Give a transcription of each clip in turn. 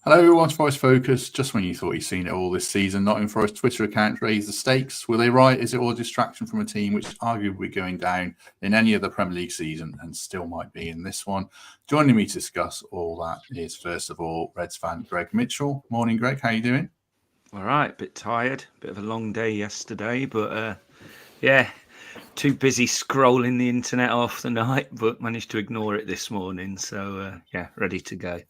Hello everyone, Forest Focus. Just when you thought you'd seen it all this season, Nottingham Forest Twitter account raised the stakes. Were they right? Is it all a distraction from a team which arguably going down in any other Premier League season and still might be in this one? Joining me to discuss all that is, first of all, Reds fan Greg Mitchell. Morning, Greg. How you doing? All right, bit tired. Bit of a long day yesterday, but too busy scrolling the internet off the night, but managed to ignore it this morning. So, ready to go.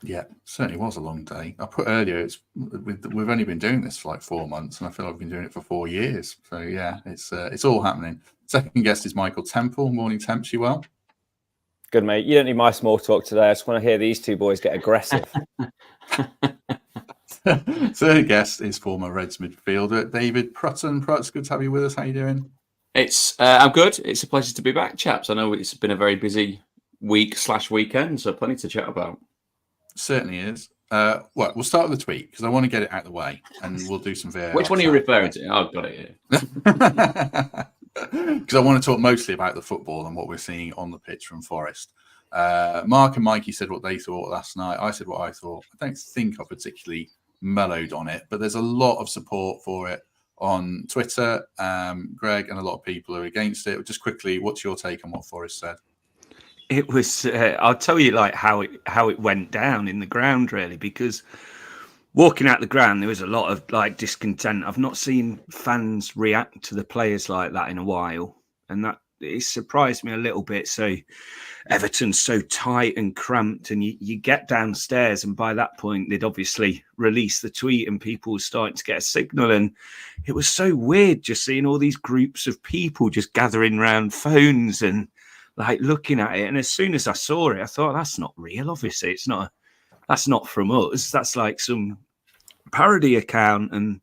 Yeah, certainly was a long day. I put earlier, we've only been doing this for like 4 months, and I feel like I've been doing it for 4 years. So yeah, it's all happening. Second guest is Michael Temple. Morning, Temps. You well? Good, mate. You don't need my small talk today. I just want to hear these two boys get aggressive. Third guest is former Reds midfielder David Prutton. Prutz, good to have you with us. How you doing? I'm good. It's a pleasure to be back, chaps. I know it's been a very busy week/weekend, so plenty to chat about. Certainly is. We'll start with the tweet because I want to get it out of the way, and we'll do some VAR. Which one are you referring to? I've got it here. Because I want to talk mostly about the football and what we're seeing on the pitch from Forest. Mark and Mikey said what they thought last night. I said what I thought. I don't think I particularly mellowed on it, but there's a lot of support for it on Twitter. Greg, and a lot of people are against it. Just quickly, what's your take on what Forest said? It was, I'll tell you like how it went down in the ground, really, because walking out the ground, there was a lot of like discontent. I've not seen fans react to the players like that in a while. And that it surprised me a little bit. So Everton's so tight and cramped, and you get downstairs, and by that point, they'd obviously released the tweet and people were starting to get a signal. And it was so weird just seeing all these groups of people just gathering around phones and like looking at it. And as soon as I saw it, I thought, that's not real. Obviously, that's not from us. That's like some parody account. And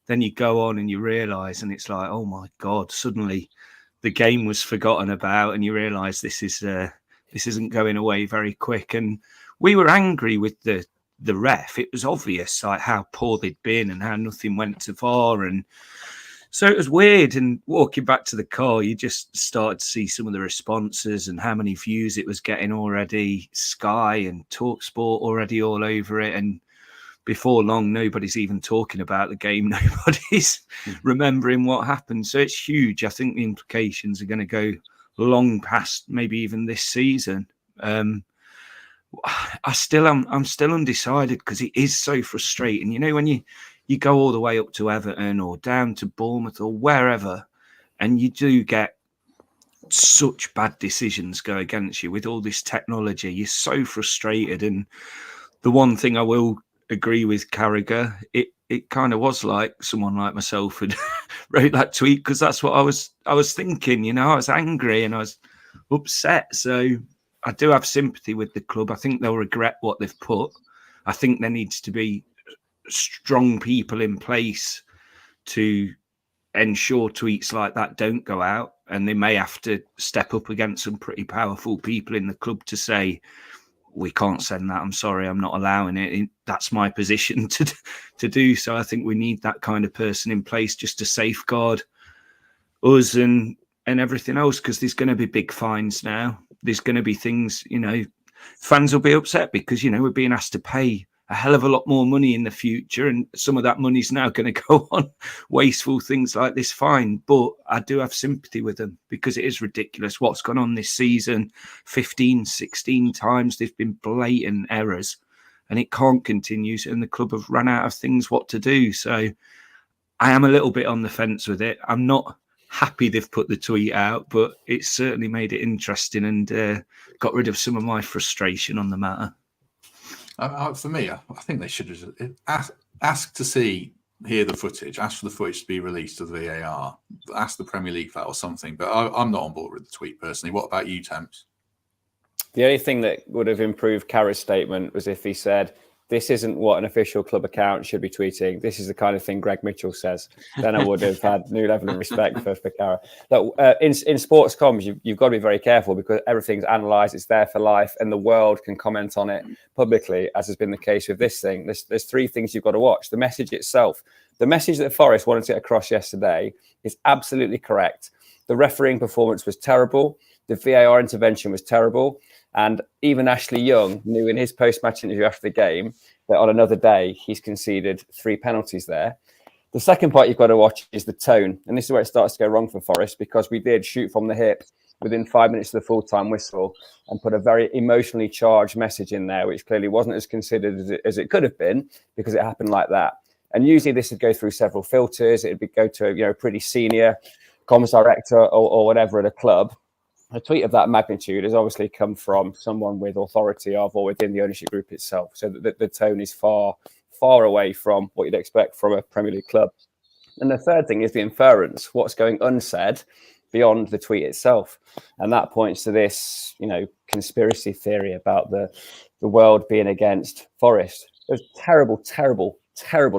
then you go on and you realise, and it's like, oh my God, suddenly the game was forgotten about, and you realise this isn't going away very quick. And we were angry with the ref. It was obvious like how poor they'd been and how nothing went to VAR. And so it was weird. And walking back to the car, you just started to see some of the responses and how many views it was getting already. Sky and TalkSport already all over it. And before long, nobody's even talking about the game. Nobody's remembering what happened. So it's huge. I think the implications are going to go long past maybe even this season. I'm still undecided because it is so frustrating. You know, when you go all the way up to Everton or down to Bournemouth or wherever, and you do get such bad decisions go against you with all this technology, you're so frustrated. And the one thing I will agree with Carragher, it kind of was like someone like myself had wrote that tweet, because that's what I was thinking. You know, I was angry and I was upset. So I do have sympathy with the club. I think they'll regret what they've put. I think there needs to be strong people in place to ensure tweets like that don't go out, and they may have to step up against some pretty powerful people in the club to say, we can't send that. I'm sorry, I'm not allowing it. That's my position to do. So I think we need that kind of person in place just to safeguard us and everything else, because there's going to be big fines now. There's going to be things, you know, fans will be upset because, you know, we're being asked to pay a hell of a lot more money in the future, and some of that money's now going to go on wasteful things like this fine. But I do have sympathy with them because it is ridiculous what's gone on this season. 15, 16 times there've been blatant errors, and it can't continue, and the club have run out of things what to do. So I am a little bit on the fence with it. I'm not happy they've put the tweet out, but it's certainly made it interesting and got rid of some of my frustration on the matter. For me, I think they should have asked to hear the footage, ask for the footage to be released to the VAR, ask the Premier League for that or something. But I'm not on board with the tweet personally. What about you, Temps? The only thing that would have improved Carragher's statement was if he said, this isn't what an official club account should be tweeting. This is the kind of thing Greg Mitchell says. Then I would have had new level of respect for Carragher. Look, in sports comms, you've got to be very careful because everything's analysed, it's there for life, and the world can comment on it publicly, as has been the case with this thing. There's three things you've got to watch. The message itself. The message that Forest wanted to get across yesterday is absolutely correct. The refereeing performance was terrible. The VAR intervention was terrible. And even Ashley Young knew in his post-match interview after the game that on another day he's conceded 3 penalties there. The second part you've got to watch is the tone. And this is where it starts to go wrong for Forest, because we did shoot from the hip within 5 minutes of the full-time whistle and put a very emotionally charged message in there, which clearly wasn't as considered as it could have been, because it happened like that. And usually this would go through several filters. It would go to a pretty senior comms director or whatever at a club. A tweet of that magnitude has obviously come from someone with authority of or within the ownership group itself. So the tone is far away from what you'd expect from a Premier League club. And the third thing is the inference, what's going unsaid beyond the tweet itself. And that points to this, conspiracy theory about the world being against Forest. There's terrible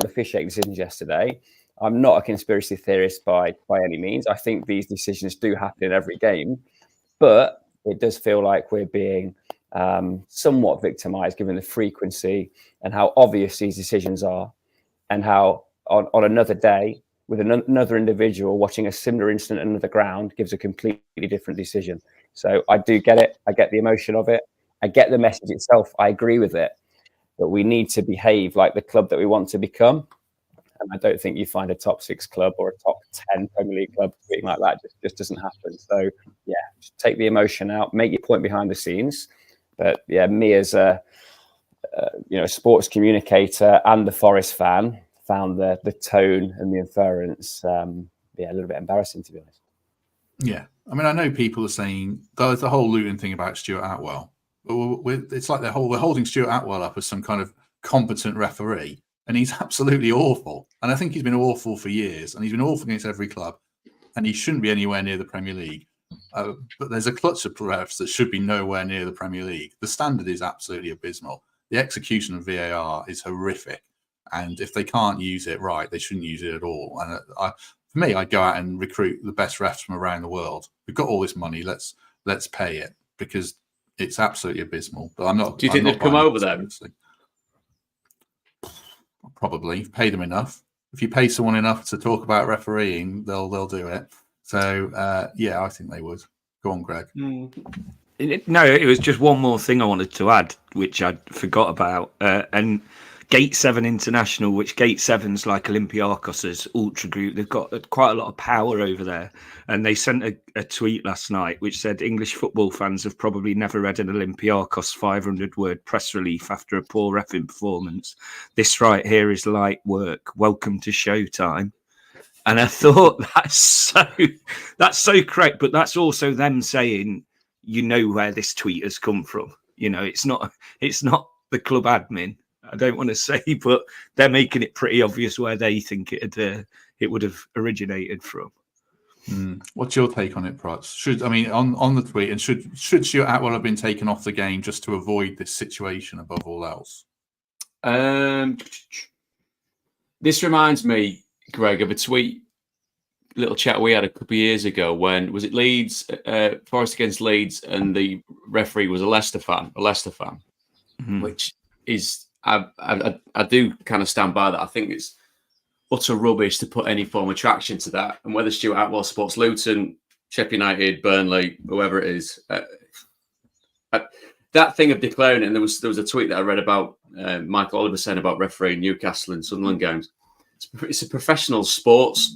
officiating decisions yesterday. I'm not a conspiracy theorist by any means. I think these decisions do happen in every game, but it does feel like we're being somewhat victimized given the frequency and how obvious these decisions are, and how on another day with another individual watching a similar incident on another ground gives a completely different decision. So I do get it. I get the emotion of it. I get the message itself. I agree with it, but we need to behave like the club that we want to become. And I don't think you find a top 6 club or a top 10 Premier League club tweeting like that. Just doesn't happen. So yeah, just take the emotion out, make your point behind the scenes. But yeah, me as a sports communicator and the Forest fan found the tone and the inference a little bit embarrassing, to be honest. Yeah, I mean, I know people are saying the whole Luton thing about Stuart Attwell. It's like we're holding Stuart Attwell up as some kind of competent referee, and he's absolutely awful. And I think he's been awful for years, and he's been awful against every club, and he shouldn't be anywhere near the Premier League. But there's a clutch of refs that should be nowhere near the Premier League. The standard is absolutely abysmal. The execution of VAR is horrific. And if they can't use it right, they shouldn't use it at all. And for me, I'd go out and recruit the best refs from around the world. We've got all this money. Let's pay it, because it's absolutely abysmal. But I'm not. Do you think they'd come over then? Probably. Pay them enough. If you pay someone enough to talk about refereeing, they'll do it. So I think they would. Go on, Greg. No, it was just one more thing I wanted to add, which I forgot about. And Gate 7 International, which Gate 7's like Olympiakos' ultra group. They've got quite a lot of power over there. And they sent a tweet last night which said English football fans have probably never read an Olympiakos 500-word press release after a poor reffing performance. This right here is light work. Welcome to showtime. And I thought that's so correct, but that's also them saying, where this tweet has come from. It's not the club admin. I don't want to say, but they're making it pretty obvious where they think it would have originated from. What's your take on it, Prutz? On the tweet, and should Stuart Attwell have been taken off the game just to avoid this situation above all else? This reminds me, Greg, of a little chat we had a couple of years ago when was it Leeds, Forest against Leeds, and the referee was a Leicester fan, which is I do kind of stand by that. I think it's utter rubbish to put any form of traction to that. And whether Stuart Attwell supports Luton, Sheffield United, Burnley, whoever it is, that thing of declaring it, and there was a tweet that I read about Michael Oliver saying about refereeing Newcastle and Sunderland games. It's a professional sports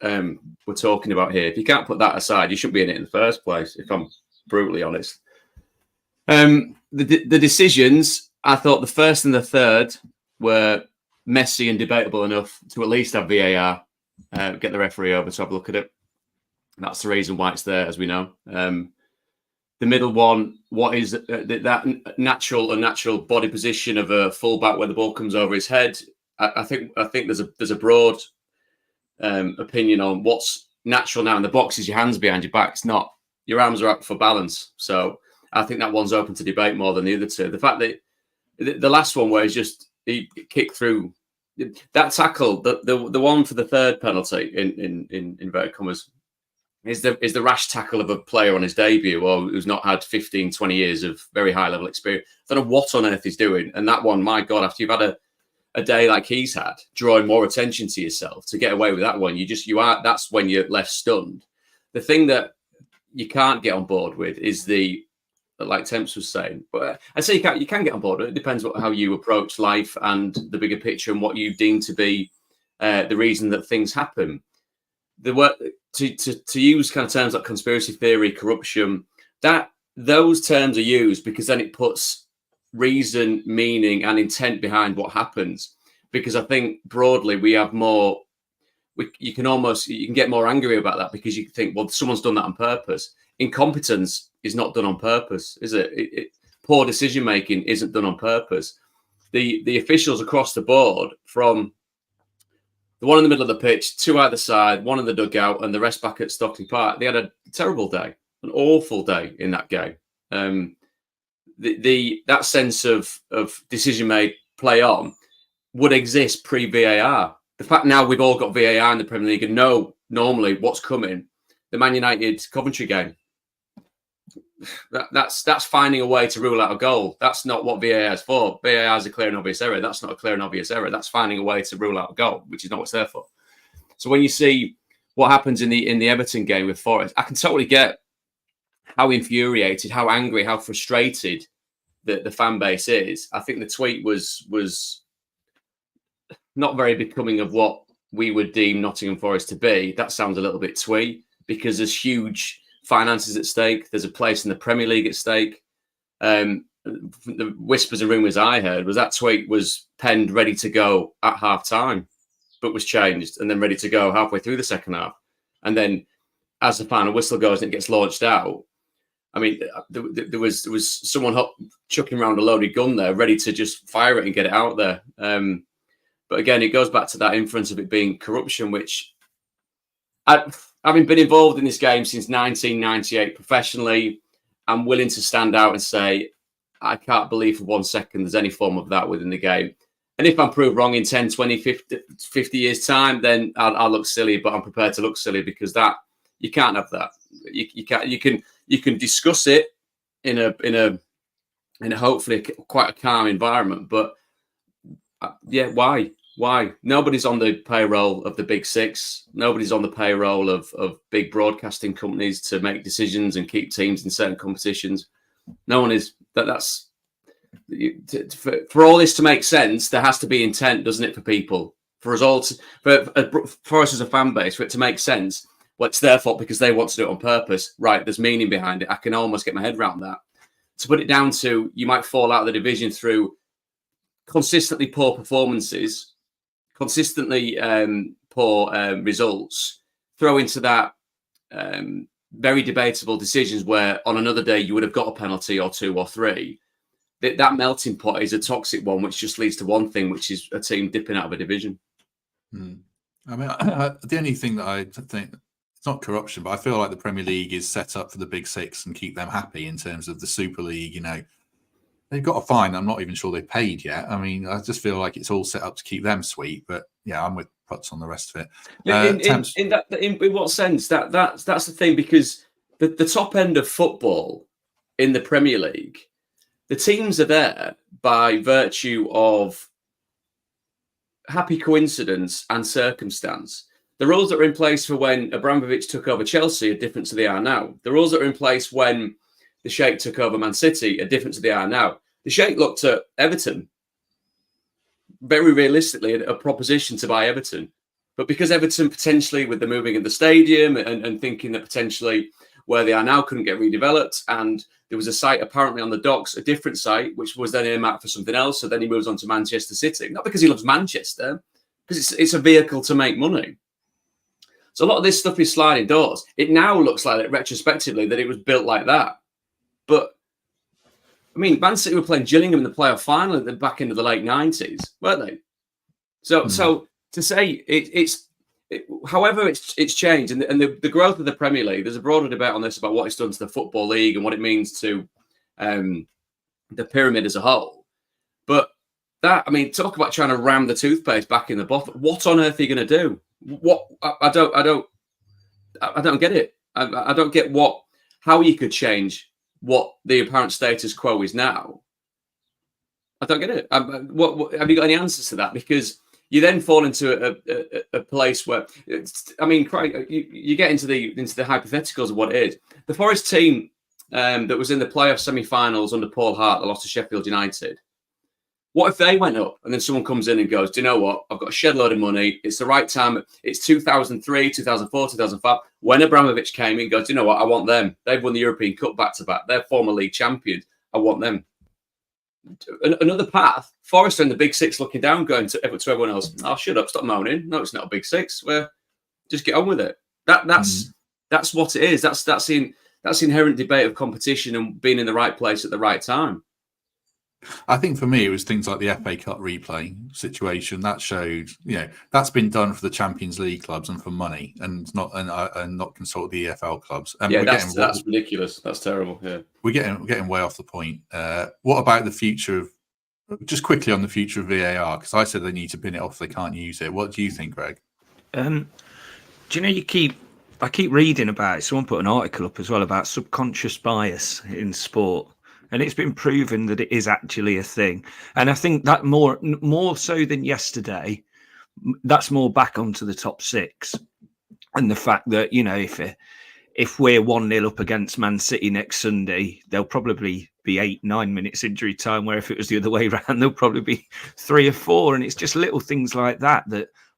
we're talking about here. If you can't put that aside, you shouldn't be in it in the first place, if I'm brutally honest. The decisions, I thought the first and the third were messy and debatable enough to at least have VAR, get the referee over to have a look at it. That's the reason why it's there, as we know. The middle one, what is that unnatural body position of a fullback where the ball comes over his head? I think there's a broad opinion on what's natural now in the box is your hands behind your back. It's not. Your arms are up for balance. So I think that one's open to debate more than the other two. The fact that the last one where he kicked through that tackle, the one for the third penalty in inverted commas, is the rash tackle of a player on his debut or who's not had 15, 20 years of very high level experience. I don't know what on earth he's doing. And that one, my God, after you've had a day like he's had, drawing more attention to yourself to get away with that one, that's when you're left stunned. The thing that you can't get on board with is the like Temps was saying. But I'd say you can get on board. It depends how you approach life and the bigger picture and what you deem to be the reason that things happen. The work to use kind of terms like conspiracy theory, corruption, that those terms are used because then it puts reason, meaning, and intent behind what happens. Because I think broadly we have more. You can get more angry about that because you think, well, someone's done that on purpose. Incompetence is not done on purpose, is it? Poor decision making isn't done on purpose. The officials across the board, from the one in the middle of the pitch, two either side, one in the dugout, and the rest back at Stockley Park, they had a terrible day, an awful day in that game. That sense of decision made play on would exist pre VAR. The fact now we've all got VAR in the Premier League and know normally what's coming, the Man United Coventry game. That's finding a way to rule out a goal. That's not what VAR is for. VAR is a clear and obvious error. That's not a clear and obvious error. That's finding a way to rule out a goal, which is not what it's there for. So when you see what happens in the Everton game with Forest, I can totally get how infuriated, how angry, how frustrated the fan base is. I think the tweet was not very becoming of what we would deem Nottingham Forest to be. That sounds a little bit twee because there's huge finances at stake. There's a place in the Premier League at stake. The whispers and rumours I heard was that tweet was penned ready to go at half time, but was changed and then ready to go halfway through the second half. And then as the final whistle goes and it gets launched out, I mean, there was someone chucking around a loaded gun there, ready to just fire it and get it out there. But again, it goes back to that inference of it being corruption, which, having been involved in this game since 1998 professionally, I'm willing to stand out and say, I can't believe for 1 second there's any form of that within the game. And if I'm proved wrong in 10, 20, 50 years' time, then I'll look silly, but I'm prepared to look silly because that you can't have that. You can discuss it in a hopefully quite a calm environment, but yeah, why? Nobody's on the payroll of the big six. Nobody's on the payroll of big broadcasting companies to make decisions and keep teams in certain competitions. No one is. That's for all this to make sense. There has to be intent, doesn't it, for people? For us all, for us as a fan base, for it to make sense. Well, it's their fault because they want to do it on purpose. Right? There's meaning behind it. I can almost get my head around that. To put it down to, you might fall out of the division through consistently poor performances, consistently poor results, throw into that very debatable decisions where on another day you would have got a penalty or two or three. That melting pot is a toxic one, which just leads to one thing, which is a team dipping out of a division. I mean, the only thing that I think, it's not corruption, but I feel like the Premier League is set up for the big six and keep them happy in terms of the Super League, you know. They've got a fine. I'm not even sure they've paid yet. I mean, I just feel like it's all set up to keep them sweet. But yeah, I'm with Prutz on the rest of it. In what sense? That's the thing, because the top end of football in the Premier League, the teams are there by virtue of happy coincidence and circumstance. The rules that were in place for when Abramovich took over Chelsea are different to they are now. The rules that were in place when the Sheikh took over Man City are different to they are now. The Sheikh looked at Everton, very realistically, a proposition to buy Everton. But because Everton potentially, with the moving of the stadium and thinking that potentially where they are now couldn't get redeveloped, and there was a site apparently on the docks, a different site, which was then earmarked for something else. So then he moves on to Manchester City. Not because he loves Manchester, because it's a vehicle to make money. So a lot of this stuff is sliding doors. It now looks like that retrospectively that it was built like that. But, I mean, Man City were playing Gillingham in the playoff final at the back end of the late 90s, weren't they? So to say however it's changed, and the growth of the Premier League, there's a broader debate on this about what it's done to the Football League and what it means to the pyramid as a whole. But that, I mean, talk about trying to ram the toothpaste back in the bottle. What on earth are you going to do? What I don't get it. I don't get how you could change what the apparent status quo is now. I don't get it. What have you got any answers to that? Because you then fall into a place where, I mean, you get into the hypotheticals of what it is. The Forest team that was in the playoff semi-finals under Paul Hart that lost to Sheffield United. What if they went up and then someone comes in and goes, do you know what? I've got a shed load of money. It's the right time. It's 2003, 2004, 2005. When Abramovich came in, goes, do you know what? I want them. They've won the European Cup back-to-back. They're former league champions. I want them. Another path. Forest are in the Big Six looking down, going to everyone else. Oh, shut up. Stop moaning. No, it's not a Big Six. Just get on with it. That's what it is. That's the inherent debate of competition and being in the right place at the right time. I think for me, it was things like the FA Cup replay situation that showed, that's been done for the Champions League clubs and for money, and not consult the EFL clubs. And that's ridiculous. That's terrible. Yeah, we're getting way off the point. What about the future of? Just quickly on the future of VAR, because I said they need to bin it off. They can't use it. What do you think, Greg? Do you know I keep reading about it. Someone put an article up as well about subconscious bias in sport. And it's been proven that it is actually a thing. And I think that more so than yesterday, that's more back onto the top six. And the fact that, if we're 1-0 up against Man City next Sunday, there'll probably be 8-9 minutes injury time, where if it was the other way around, there'll probably be 3 or 4. And it's just little things like that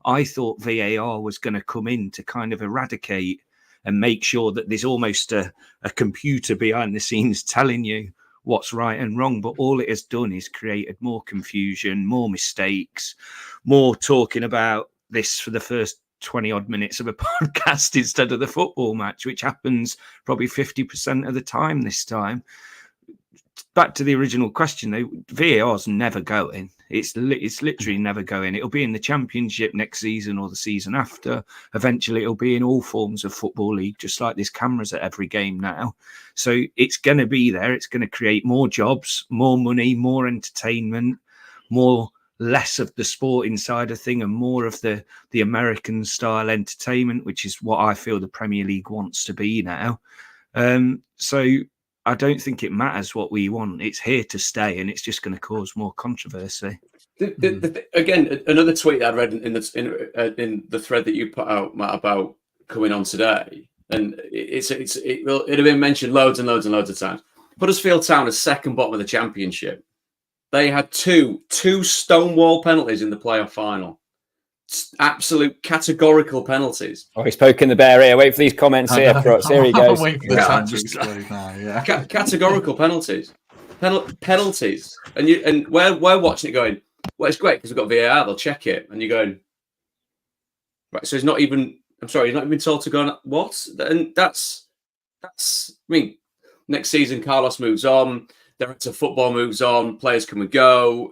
I thought VAR was going to come in to kind of eradicate and make sure that there's almost a computer behind the scenes telling you what's right and wrong. But all it has done is created more confusion, more mistakes, more talking about this for the first 20 odd minutes of a podcast instead of the football match, which happens probably 50% of the time this time. Back to the original question, though, VAR's never going. It's literally never going. It'll be in the Championship next season or the season after. Eventually, it'll be in all forms of Football League, just like there's cameras at every game now. So it's going to be there. It's going to create more jobs, more money, more entertainment, less of the sporting side of thing and more of the American style entertainment, which is what I feel the Premier League wants to be now. So I don't think it matters what we want. It's here to stay, and it's just going to cause more controversy. Again, another tweet I read in the thread that you put out, Matt, about coming on today, and it'll have been mentioned loads and loads and loads of times. Huddersfield Town is second bottom of the Championship. They had two stonewall penalties in the playoff final. Absolute categorical penalties. Oh, he's poking the bear here. Wait for these comments here, Prutz. Here he goes. Wait for the chat to explode now. Yeah. Categorical penalties. Penalties. And we're watching it going, well, it's great because we've got VAR, they'll check it. And you're going, right, so he's not even told to go, what? And that's next season, Carlos moves on, director of football moves on, players come and go,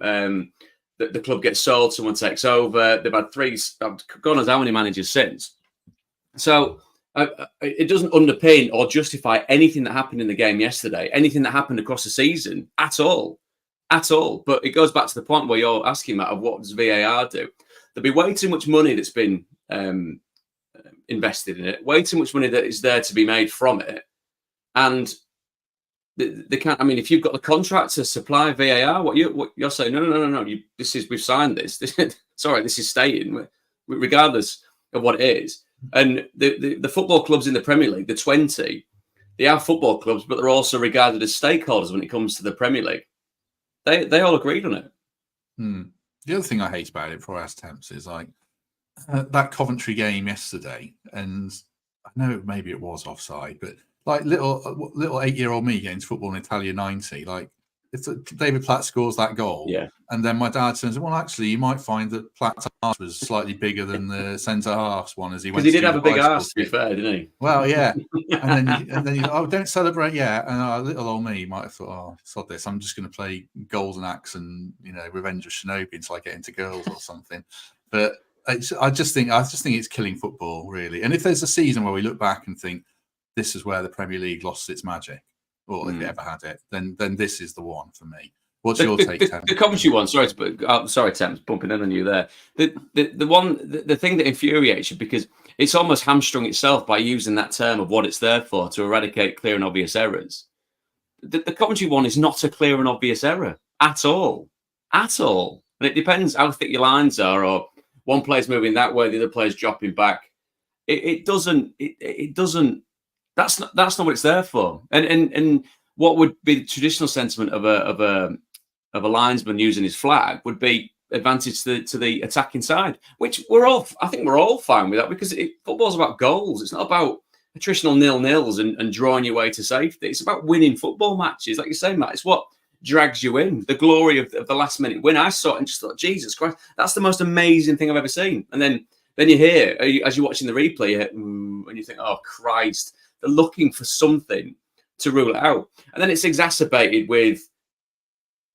the club gets sold, someone takes over. They've had 3, God knows how many managers since. So it doesn't underpin or justify anything that happened in the game yesterday, anything that happened across the season at all. But it goes back to the point where you're asking, Matt, of what does VAR do? There'll be way too much money that's been invested in it, way too much money that is there to be made from it. And they can't. I mean, if you've got the contract to supply VAR, what you're saying? No. We've signed this. This is staying, regardless of what it is. And the football clubs in the Premier League, the 20, they are football clubs, but they're also regarded as stakeholders when it comes to the Premier League. They all agreed on it. The other thing I hate about it, before I ask Temps, is like that Coventry game yesterday, and I know maybe it was offside, but like little 8-year-old me getting to football in Italia 90, like if David Platt scores that goal, and then my dad says, well, actually, you might find that Platt's arse was slightly bigger than the centre half's one as he went. Because he did have a big arse, to be fair, didn't he? Well, yeah. and then don't celebrate yet. And little old me might have thought, oh, sod this. I'm just going to play Golden Axe and Revenge of Shinobi until I get into girls or something. But I just think it's killing football, really. And if there's a season where we look back and think this is where the Premier League lost its magic, or if it ever had it, then this is the one for me. What's your take, Tem? The Coventry one, sorry, Tem, bumping in on you there. The thing that infuriates you, because it's almost hamstrung itself by using that term of what it's there for, to eradicate clear and obvious errors. The Coventry one is not a clear and obvious error at all. And it depends how thick your lines are, or one player's moving that way, the other player's dropping back. It doesn't That's not what it's there for. And what would be the traditional sentiment of a linesman using his flag would be advantage to the attacking side, which I think we're all fine with that, because football's about goals. It's not about attritional 0-0s and drawing your way to safety. It's about winning football matches, like you're saying, Matt. It's what drags you in. The glory of the last minute win. I saw it and just thought, Jesus Christ, that's the most amazing thing I've ever seen. And then you hear, as you're watching the replay, you hear, and you think, oh Christ, they're looking for something to rule it out. And then it's exacerbated with,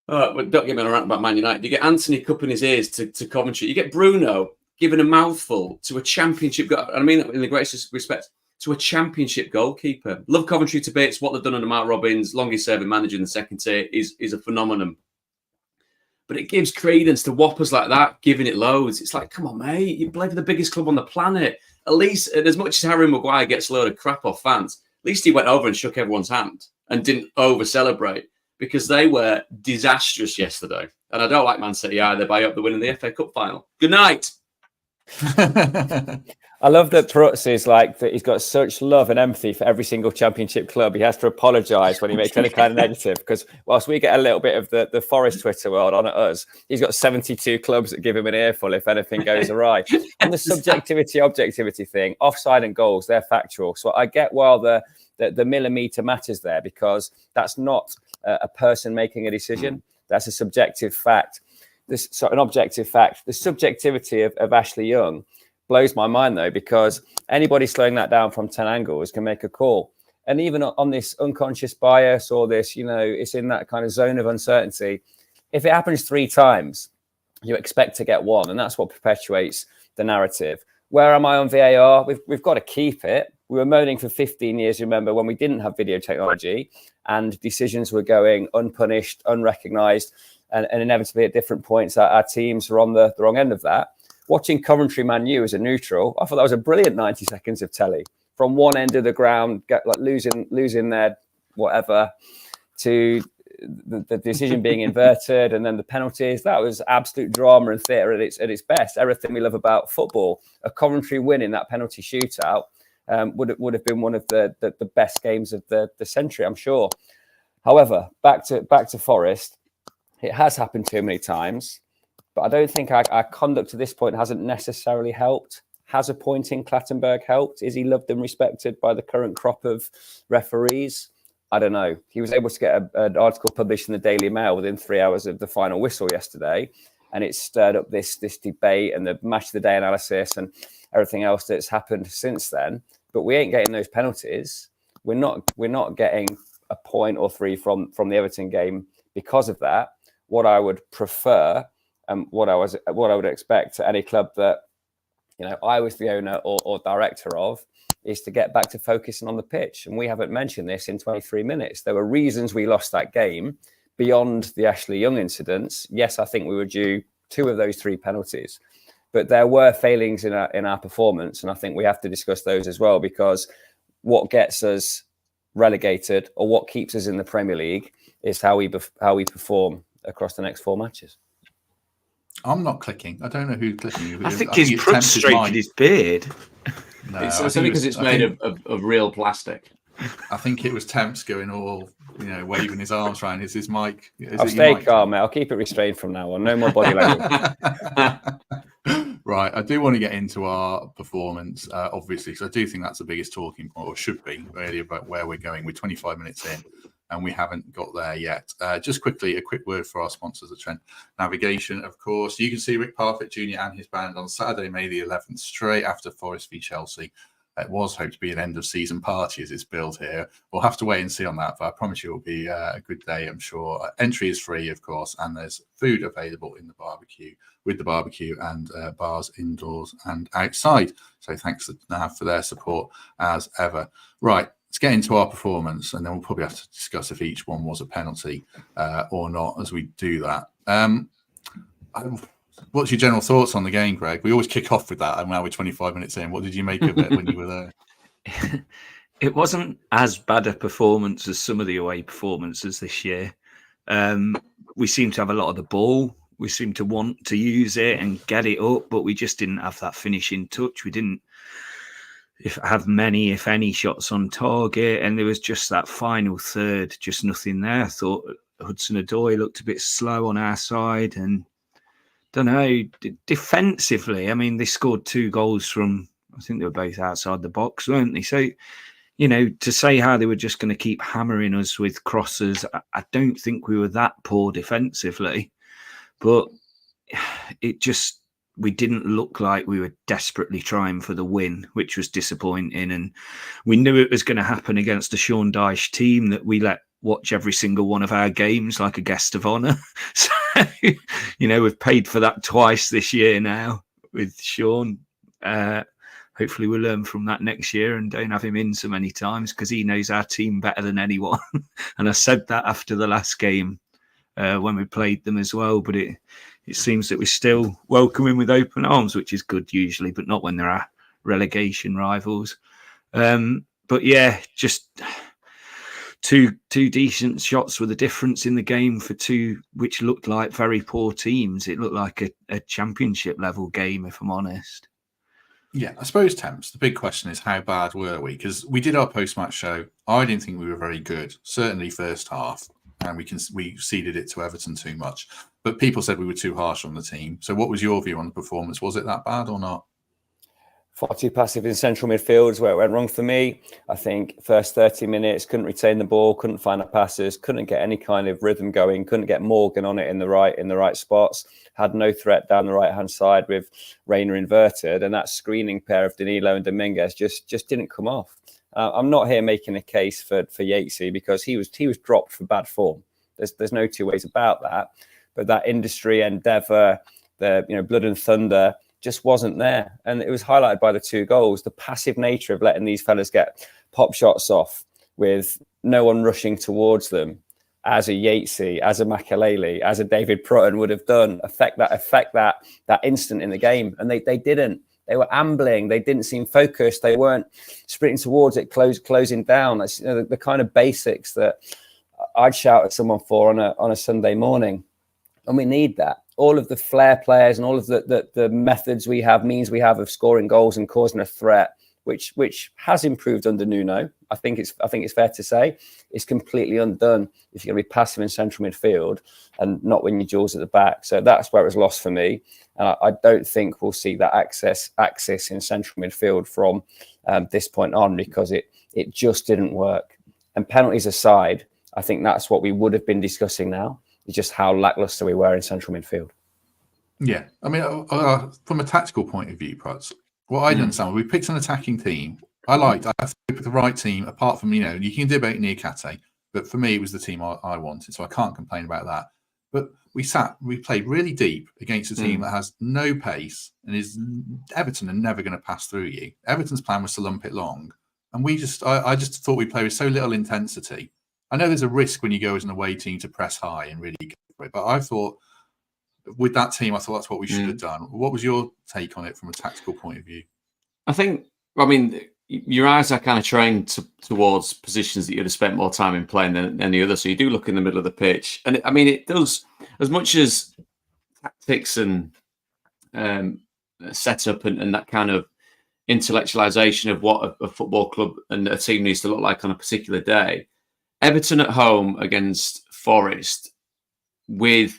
don't get me on a rant about Man United. You get Anthony cupping his ears to Coventry. You get Bruno giving a mouthful to a championship, I mean that in the greatest respect, to a championship goalkeeper. Love Coventry to bits. What they've done under Mark Robbins, longest serving manager in the second tier, is a phenomenon. But it gives credence to whoppers like that, giving it loads. It's like, come on, mate, you play for the biggest club on the planet. At least, as much as Harry Maguire gets a load of crap off fans, at least he went over and shook everyone's hand and didn't over-celebrate, because they were disastrous yesterday. And I don't like Man City either, but I hope they're winning the FA Cup final. Good night. I love that Prutz is like that. He's got such love and empathy for every single championship club. He has to apologise when he makes any kind of negative, because whilst we get a little bit of the Forest Twitter world on at us, he's got 72 clubs that give him an earful if anything goes awry. And the subjectivity, objectivity thing, offside and goals, they're factual. So I get while the millimetre matters there, because that's not a person making a decision. That's a subjective fact. An objective fact. The subjectivity of Ashley Young blows my mind, though, because anybody slowing that down from 10 angles can make a call. And even on this unconscious bias or this, it's in that kind of zone of uncertainty. If it happens 3 times, you expect to get 1, and that's what perpetuates the narrative. Where am I on VAR? We've got to keep it. We were moaning for 15 years, remember, when we didn't have video technology and decisions were going unpunished, unrecognised, and inevitably at different points our teams were on the wrong end of that. Watching Coventry Man U as a neutral, I thought that was a brilliant 90 seconds of telly. From one end of the ground, losing their whatever, to the decision being inverted, and then the penalties. That was absolute drama and theatre at its best. Everything we love about football. A Coventry win in that penalty shootout would have been one of the best games of the century, I'm sure. However, back to Forest, it has happened too many times. But I don't think our conduct to this point hasn't necessarily helped. Has appointing Clattenburg helped? Is he loved and respected by the current crop of referees? I don't know. He was able to get an article published in the Daily Mail within 3 hours of the final whistle yesterday, and it stirred up this debate and the match of the day analysis and everything else that's happened since then. But we ain't getting those penalties. We're not getting a point or 3 from the Everton game because of that. What I would prefer, what I would expect to any club that I was the owner or director of, is to get back to focusing on the pitch. And we haven't mentioned this in 23 minutes. There were reasons we lost that game beyond the Ashley Young incidents. Yes, I think we were due 2 of those 3 penalties, but there were failings in our performance, and I think we have to discuss those as well, because what gets us relegated or what keeps us in the Premier League is how we perform across the next 4 matches. I'm not clicking. I don't know who's clicking. I think his Prutz straightened his beard. No, it's only because it's made of real plastic. I think it was Temps going all, waving his arms around. Is his mic? I'll stay calm, mate. I'll keep it restrained from now on. No more body language. Right. I do want to get into our performance, obviously, because I do think that's the biggest talking point, or should be, really, about where we're going. We're 25 minutes in, and we haven't got there yet. Just quickly, a quick word for our sponsors at Trent Navigation, of course. You can see Rick Parfitt Jr. and his band on Saturday, May the 11th, straight after Forest v Chelsea. It was hoped to be an end-of-season party as it's billed here. We'll have to wait and see on that, but I promise you it will be a good day, I'm sure. Entry is free, of course, and there's food available in the barbecue, with the barbecue, and bars indoors and outside. So thanks to NAV for their support, as ever. Right, let's get into our performance, and then we'll probably have to discuss if each one was a penalty or not as we do that. What's your general thoughts on the game, Greg? We always kick off with that, and now we're 25 minutes in. What did you make of it when you were there? It wasn't as bad a performance as some of the away performances this year. We seemed to have a lot of the ball. We seemed to want to use it and get it up, but we just didn't have that finishing touch. We didn't have many, if any, shots on target, and there was just that final third, just nothing there. I thought Hudson-Odoi looked a bit slow on our side, and don't know, defensively, I mean, they scored 2 goals from, I think they were both outside the box, weren't they? So, you know, to say how they were just going to keep hammering us with crosses, I don't think we were that poor defensively, but we didn't look like we were desperately trying for the win, which was disappointing. And we knew it was going to happen against a Sean Dyche team that we let watch every single one of our games like a guest of honour. So, you know, we've paid for that twice this year now with Sean. Hopefully we'll learn from that next year and don't have him in so many times, because he knows our team better than anyone. And I said that after the last game when we played them as well. But it seems that we still welcome him with open arms, which is good usually, but not when there are relegation rivals. But yeah, just two decent shots with a difference in the game for 2 which looked like very poor teams. It looked like a championship level game, if I'm honest. Yeah, I suppose, Temps, the big question is how bad were we? Because we did our post-match show. I didn't think we were very good, certainly first half, and we ceded it to Everton too much. But people said we were too harsh on the team. So what was your view on the performance? Was it that bad or not? Far too passive in central midfield is where it went wrong for me. I think first 30 minutes, couldn't retain the ball, couldn't find the passes, couldn't get any kind of rhythm going, couldn't get Morgan on it in the right spots, had no threat down the right-hand side with Reina inverted, and that screening pair of Danilo and Dominguez just didn't come off. I'm not here making a case for Yatesy, because he was dropped for bad form. There's no two ways about that. But that industry endeavour, the blood and thunder, just wasn't there. And it was highlighted by the 2 goals, the passive nature of letting these fellas get pop shots off with no one rushing towards them, as a Yatesy, as a Makelele, as a David Prutton would have done, affect that instant in the game. And they didn't. They were ambling. They didn't seem focused. They weren't sprinting towards it, closing down. That's the kind of basics that I'd shout at someone for on a Sunday morning. And we need that. All of the flair players and all of the methods means we have of scoring goals and causing a threat, which has improved under Nuno. I think it's fair to say it's completely undone if you're going to be passive in central midfield and not win your duels at the back. So that's where it was lost for me. And I don't think we'll see that axis in central midfield from this point on, because it just didn't work. And penalties aside, I think that's what we would have been discussing now. It's just how lackluster we were in central midfield. Yeah. I mean, from a tactical point of view, Putz, what I didn't understand, we picked an attacking team. I picked the right team, apart from, you can debate Niakate, but for me, it was the team I wanted, so I can't complain about that. But we played really deep against a team that has no pace, and Everton are never going to pass through you. Everton's plan was to lump it long, and I just thought we played with so little intensity. I know there's a risk when you go as an away team to press high and really go for it, but I thought with that team, I thought that's what we should have done. What was your take on it from a tactical point of view? Your eyes are kind of trained towards positions that you'd have spent more time in playing than any other. So you do look in the middle of the pitch. And it does, as much as tactics and setup and that kind of intellectualization of what a football club and a team needs to look like on a particular day. Everton at home against Forest, with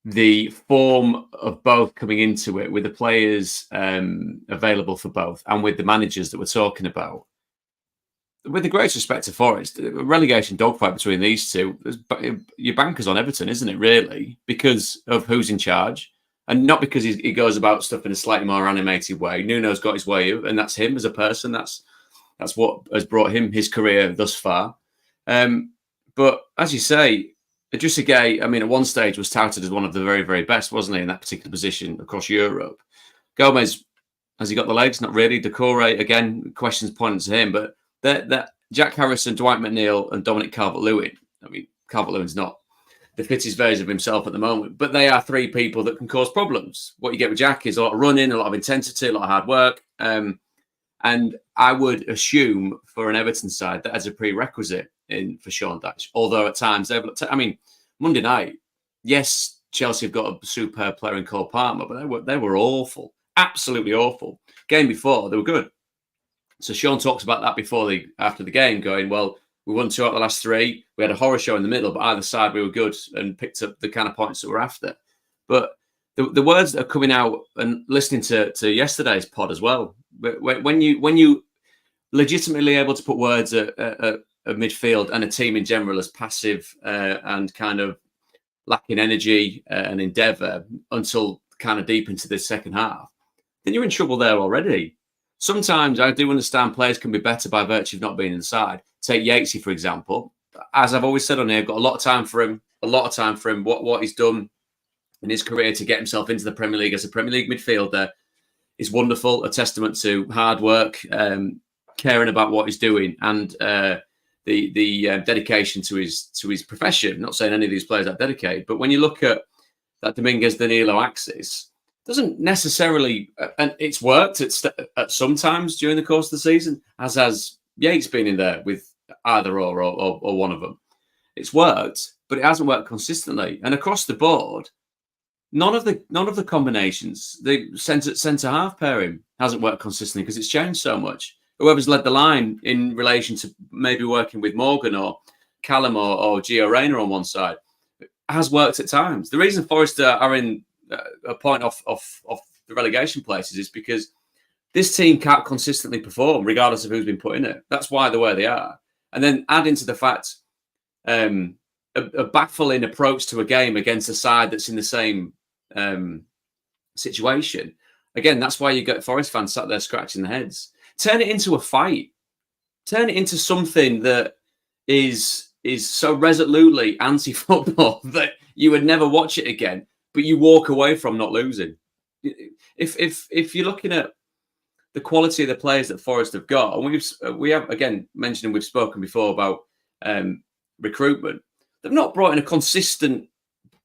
the form of both coming into it, with the players available for both, and with the managers that we're talking about, with the greatest respect to Forest, a relegation dogfight between these two, your banker's on Everton, isn't it, really? Because of who's in charge, and not because he goes about stuff in a slightly more animated way. Nuno's got his way, and that's him as a person. That's what has brought him his career thus far. But as you say, Idrissa Gueye, at one stage was touted as one of the very, very best, wasn't he, in that particular position across Europe. Gomez, has he got the legs? Not really. Decore, again, questions pointing to him. But that Jack Harrison, Dwight McNeil, and Dominic Calvert-Lewin. Calvert-Lewin's not the fittest version of himself at the moment, but they are 3 people that can cause problems. What you get with Jack is a lot of running, a lot of intensity, a lot of hard work. And I would assume for an Everton side that as a prerequisite for Sean Dyche. Although at times they've looked, Monday night, yes, Chelsea have got a superb player in Cole Palmer, but they were awful, absolutely awful. Game before they were good. So Sean talks about that after the game, going, well, we won 2 out of the last 3. We had a horror show in the middle, but either side we were good and picked up the kind of points that we're after. But the words that are coming out, and listening to yesterday's pod as well, when you legitimately able to put words at midfield and a team in general as passive and kind of lacking energy and endeavour until kind of deep into the second half, then you're in trouble there already. Sometimes I do understand players can be better by virtue of not being inside. Take Yatesy, for example. As I've always said on here, I've got a lot of time for him. What he's done in his career to get himself into the Premier League as a Premier League midfielder is wonderful. A testament to hard work, caring about what he's doing, and the dedication to his profession. Not saying any of these players are dedicated, but when you look at that Dominguez-Danilo axis, doesn't necessarily, and it's worked at some times during the course of the season, as has Yates been in there with either or one of them. It's worked, but it hasn't worked consistently. And across the board, none of the combinations, the centre half pairing hasn't worked consistently because it's changed so much. Whoever's led the line in relation to maybe working with Morgan or Callum or Gio Reyna on one side has worked at times. The reason Forest are in a point off the relegation places is because this team can't consistently perform regardless of who's been put in it. That's why they're where they are. And then add into the fact a baffling approach to a game against a side that's in the same situation. Again, that's why you get Forest fans sat there scratching their heads. Turn it into a fight. Turn it into something that is so resolutely anti-football that you would never watch it again, but you walk away from not losing. If you're looking at the quality of the players that Forest have got, and we have again mentioned, and we've spoken before about recruitment, they've not brought in a consistent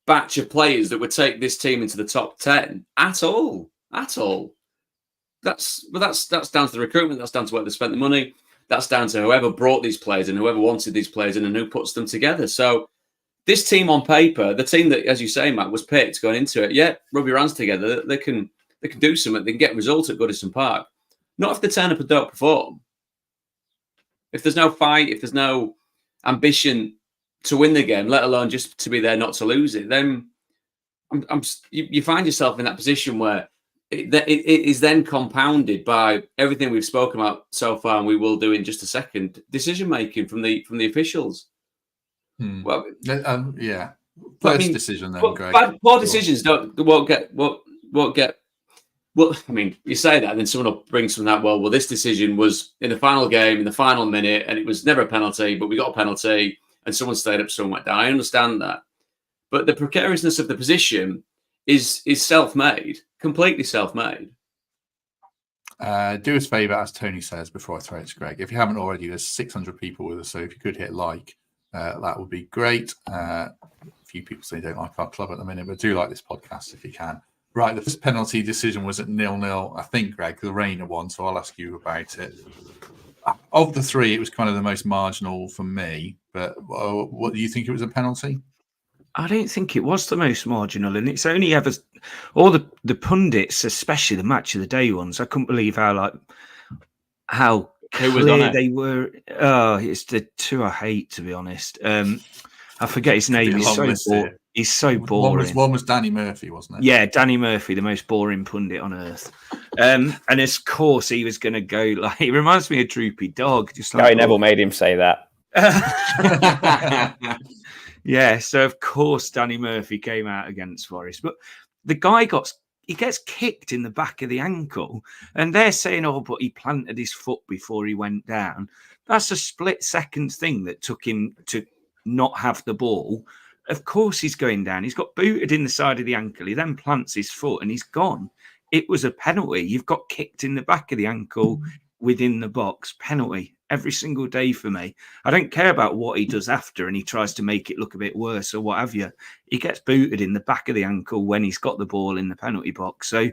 batch of players that would take this team into the top 10 at all. That's down to the recruitment. That's down to where they spent the money. That's down to whoever brought these players and whoever wanted these players in and who puts them together. So this team on paper, the team that, as you say, Matt, was picked going into it, yeah, rub your hands together. They can do something. They can get results at Goodison Park. Not if they turn up and don't perform. If there's no fight, if there's no ambition to win the game, let alone just to be there not to lose it, then you find yourself in that position where it is then compounded by everything we've spoken about so far, and we will do in just a second. Decision making from the officials. Well, yeah, first decision then, Greg. Poor decisions won't get. Well, I mean, you say that, and then someone will bring from that. Well, this decision was in the final game, in the final minute, and it was never a penalty, but we got a penalty, and someone stayed up, someone went down. I understand that, but the precariousness of the position is self-made, completely self-made. Do us a favour, as Tony says, before I throw it to Greg. If you haven't already, there's 600 people with us, so if you could hit like, that would be great. A few people say they don't like our club at the minute, but do like this podcast if you can. Right, the first penalty decision was at 0-0, I think, Greg, the Reyna one, so I'll ask you about it. Of the three, it was kind of the most marginal for me, but what do you think it was a penalty? I don't think it was the most marginal, and it's only ever all the pundits, especially the match of the day ones. I couldn't believe how clear they were. Oh, it's the two I hate, to be honest. I forget his name. He's so boring. One was Danny Murphy, wasn't it? Yeah, Danny Murphy, the most boring pundit on earth. And of course, he was going to go like. He reminds me of Droopy Dog. Just like Gary Neville made him say that. Yeah, so of course Danny Murphy came out against Forest, but the guy gets kicked in the back of the ankle, and they're saying, "Oh, but he planted his foot before he went down." That's a split-second thing that took him to not have the ball. Of course, he's going down. He's got booted in the side of the ankle. He then plants his foot, and he's gone. It was a penalty. You've got kicked in the back of the ankle within the box. Penalty. Every single day for me. I don't care about what he does after and he tries to make it look a bit worse or what have you. He gets booted in the back of the ankle when he's got the ball in the penalty box. So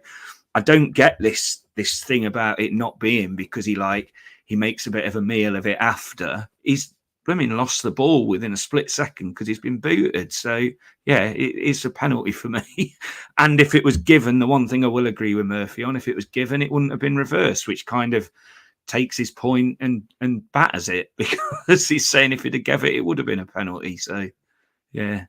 I don't get this thing about it not being because he makes a bit of a meal of it after. He's lost the ball within a split second because he's been booted. So yeah, it's a penalty for me. And if it was given, the one thing I will agree with Murphy on, if it was given, it wouldn't have been reversed, which kind of takes his point and batters it, because he's saying if he'd have gave it, it would have been a penalty. So, yeah.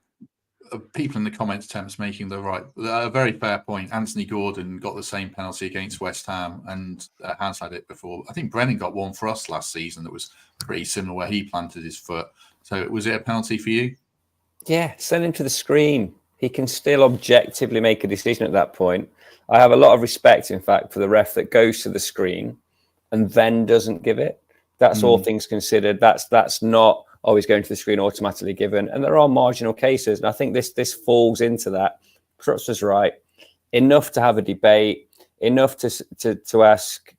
People in the comments, Temps, making a very fair point. Anthony Gordon got the same penalty against West Ham and has had it before. I think Brennan got one for us last season that was pretty similar, where he planted his foot. So was it a penalty for you? Yeah, send him to the screen. He can still objectively make a decision at that point. I have a lot of respect, in fact, for the ref that goes to the screen and then doesn't give it. That's all things considered. That's not always going to the screen automatically given. And there are marginal cases. And I think this falls into that. Prutz was right. Enough to have a debate, enough to ask.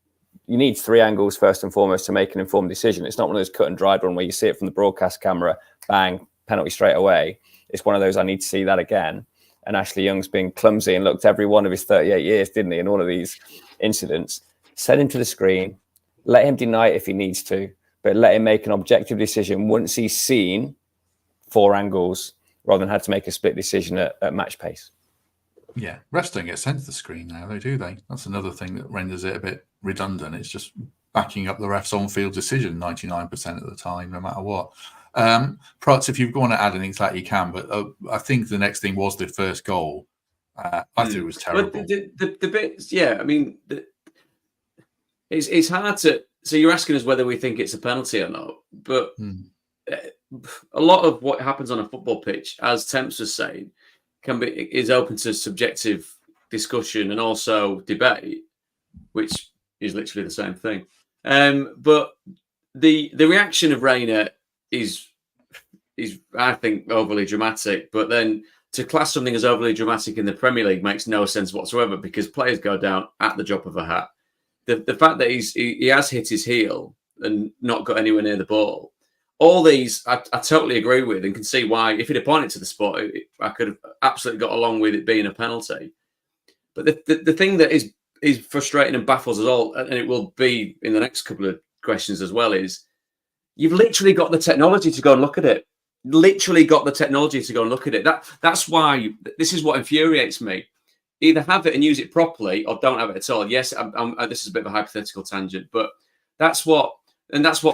You need three angles first and foremost to make an informed decision. It's not one of those cut and dried one where you see it from the broadcast camera, bang, penalty straight away. It's one of those, I need to see that again. And Ashley Young's been clumsy and looked every one of his 38 years, didn't he, in all of these incidents. Send him to the screen. Let him deny it if he needs to, but let him make an objective decision once he's seen four angles, rather than had to make a split decision at match pace. Yeah, refs don't get sent to the screen now, though, do they? That's another thing that renders it a bit redundant. It's just backing up the ref's on-field decision 99% of the time, no matter what. Prutz, if you want to add anything to that, you can. But I think the next thing was the first goal. I thought it was terrible. But the bit, yeah, I mean, it's hard to. So you're asking us whether we think it's a penalty or not. But a lot of what happens on a football pitch, as Temps was saying, is open to subjective discussion and also debate, which is literally the same thing. But the reaction of Reina is I think overly dramatic. But then to class something as overly dramatic in the Premier League makes no sense whatsoever, because players go down at the drop of a hat. The fact that he has hit his heel and not got anywhere near the ball. All these, I totally agree with and can see why, if he'd pointed to the spot, I could have absolutely got along with it being a penalty. But the thing that is frustrating and baffles us all, and it will be in the next couple of questions as well, is you've literally got the technology to go and look at it. Literally got the technology to go and look at it. That's why this is what infuriates me. Either have it and use it properly, or don't have it at all. Yes, this is a bit of a hypothetical tangent, but that's what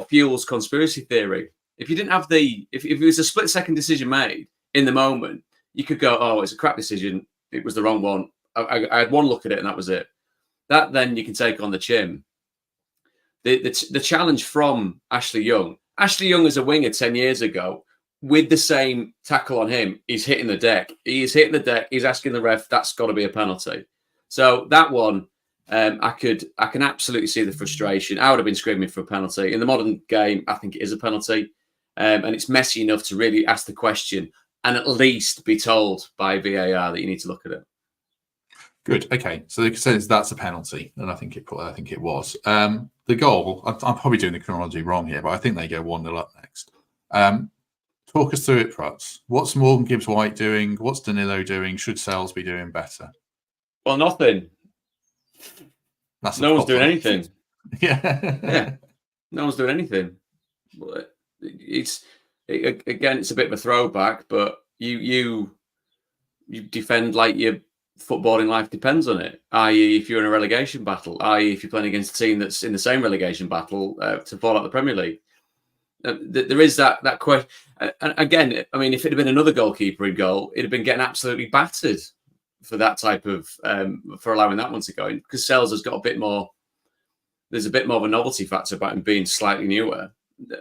fuels conspiracy theory. If you didn't have if it was a split-second decision made in the moment, you could go, "Oh, it's a crap decision. It was the wrong one. I had one look at it, and that was it." That then you can take on the chin. The challenge from Ashley Young. Ashley Young as a winger 10 years ago, with the same tackle on him, he's hitting the deck. He's hitting the deck. He's asking the ref, that's got to be a penalty. So that one, I can absolutely see the frustration. I would have been screaming for a penalty. In the modern game, I think it is a penalty. And it's messy enough to really ask the question and at least be told by VAR that you need to look at it. Good. Okay. So the consensus that's a penalty, and I think it was. The goal, I'm probably doing the chronology wrong here, but I think they go 1-0 up next. Talk us through it, Prutz. What's Morgan Gibbs-White doing? What's Danilo doing? Should Sales be doing better? Well, nothing. No one's doing anything. Yeah. No one's doing anything. It's a bit of a throwback, but you defend like your footballing life depends on it. I.e., if you're in a relegation battle, i.e., if you're playing against a team that's in the same relegation battle to fall out the Premier League. There is that question. And again, I mean, if it had been another goalkeeper in goal, it'd have been getting absolutely battered for that type of for allowing that one to go in, because Sales has got a bit more. There's a bit more of a novelty factor about him being slightly newer.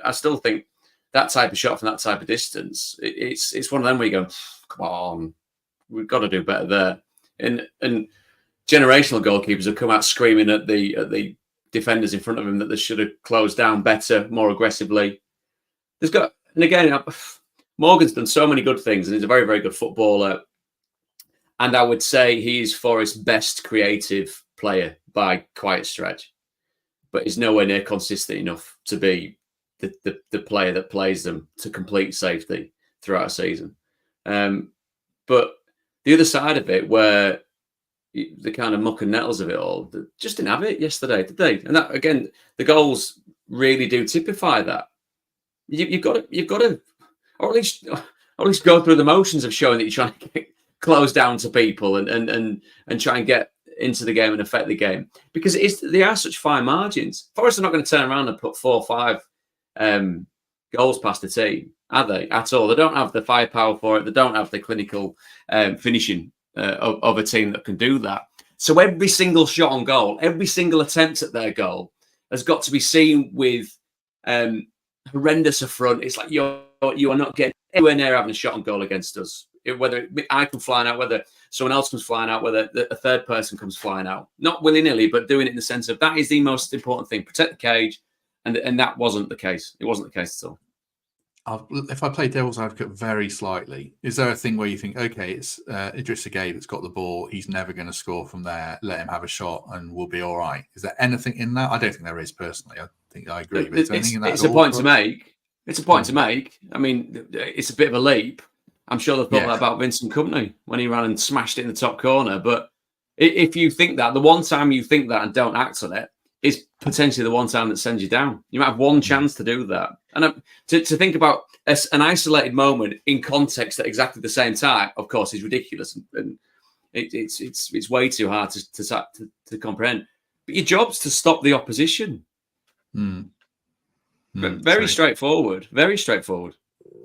I still think that type of shot from that type of distance, it's one of them where you go, come on, we've got to do better there. And generational goalkeepers have come out screaming at the defenders in front of him that they should have closed down better, more aggressively. And again, Morgan's done so many good things, and he's a very, very good footballer. And I would say he's Forest's best creative player by quite a stretch, but he's nowhere near consistent enough to be the player that plays them to complete safety throughout a season. But the other side of it, where the kind of muck and nettles of it all, they just didn't have it yesterday, did they? And that, again, the goals really do typify that. You've got to, or at least go through the motions of showing that you're trying to get close down to people and try and get into the game and affect the game, because they are such fine margins. Forest are not going to turn around and put 4 or 5 goals past the team, are they, at all? They don't have the firepower for it. They don't have the clinical finishing of a team that can do that. So every single shot on goal, every single attempt at their goal has got to be seen with horrendous affront. It's like you are not getting anywhere near having a shot on goal against us. Whether I come flying out, whether someone else comes flying out, whether a third person comes flying out, not willy-nilly, but doing it in the sense of that is the most important thing. Protect the cage, and that wasn't the case. It wasn't the case at all. If I play devil's advocate very slightly, is there a thing where you think, okay, it's Idrissa Gueye that's got the ball, he's never going to score from there, let him have a shot and we'll be all right? Is there anything in that? I don't think there is, personally. I think I agree. But it's a point to make. It's a point to make. I mean, it's a bit of a leap. I'm sure they thought that about Vincent Kompany when he ran and smashed it in the top corner. But if you think that, the one time you think that and don't act on it is potentially the one time that sends you down. You might have one chance to do that. And to think about an isolated moment in context at exactly the same time, of course, is ridiculous. And it's way too hard to comprehend. But your job's to stop the opposition. Very straightforward. Very straightforward.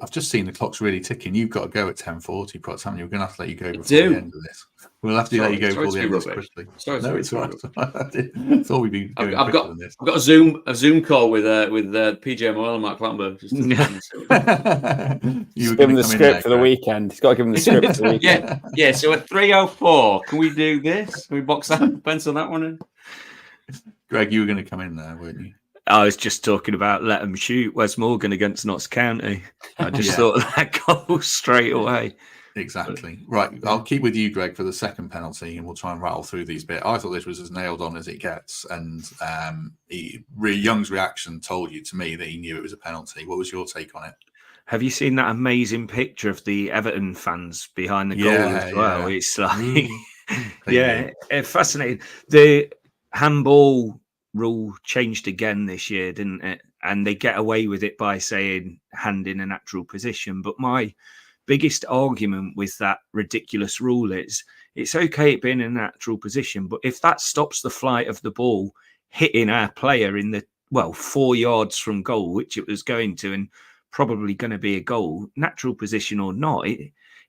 I've just seen the clock's really ticking. You've got to go at 10:40, Prutz, haven't you? We're going to have to let you go before the end of this. We'll have to let you go before the end of this quickly. It's all right. I thought we'd be going quicker than this. I've got a Zoom call with PJ Moyle and Mark Clanberg. Give him the script for the weekend. He's got to give him the script for the weekend. Yeah. So at 3:04, can we do this? Can we box that, pencil that one in? Greg, you were going to come in there, weren't you? I was just talking about let them shoot. Wes Morgan against Notts County. I just thought of that goal straight away. Exactly. Right. I'll keep with you, Greg, for the second penalty, and we'll try and rattle through these bits. I thought this was as nailed on as it gets. And Young's reaction told you to me that he knew it was a penalty. What was your take on it? Have you seen that amazing picture of the Everton fans behind the goal as well? Yeah. It's like, fascinating. The handball rule changed again this year, didn't it? And they get away with it by saying hand in a natural position. But my biggest argument with that ridiculous rule is it's okay it being in a natural position, but if that stops the flight of the ball hitting our player in the 4 yards from goal, which it was going to, and probably going to be a goal, natural position or not,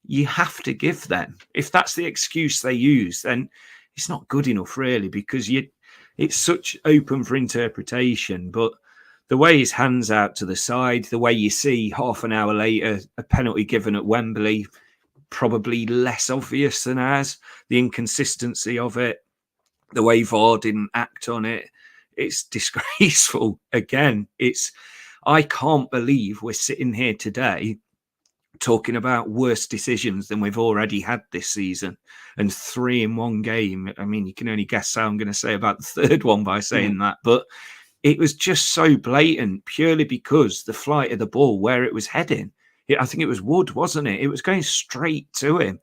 you have to give them. If that's the excuse they use, then it's not good enough, really, because it's such open for interpretation. But the way his hand's out to the side, the way you see half an hour later a penalty given at Wembley, probably less obvious than ours, the inconsistency of it, the way VAR didn't act on it, it's disgraceful. Again, I can't believe we're sitting here today talking about worse decisions than we've already had this season, and 3 in one game. I mean, you can only guess how I'm going to say about the third one by saying that, but it was just so blatant purely because the flight of the ball, where it was heading, I think it was Wood, wasn't it? It was going straight to him.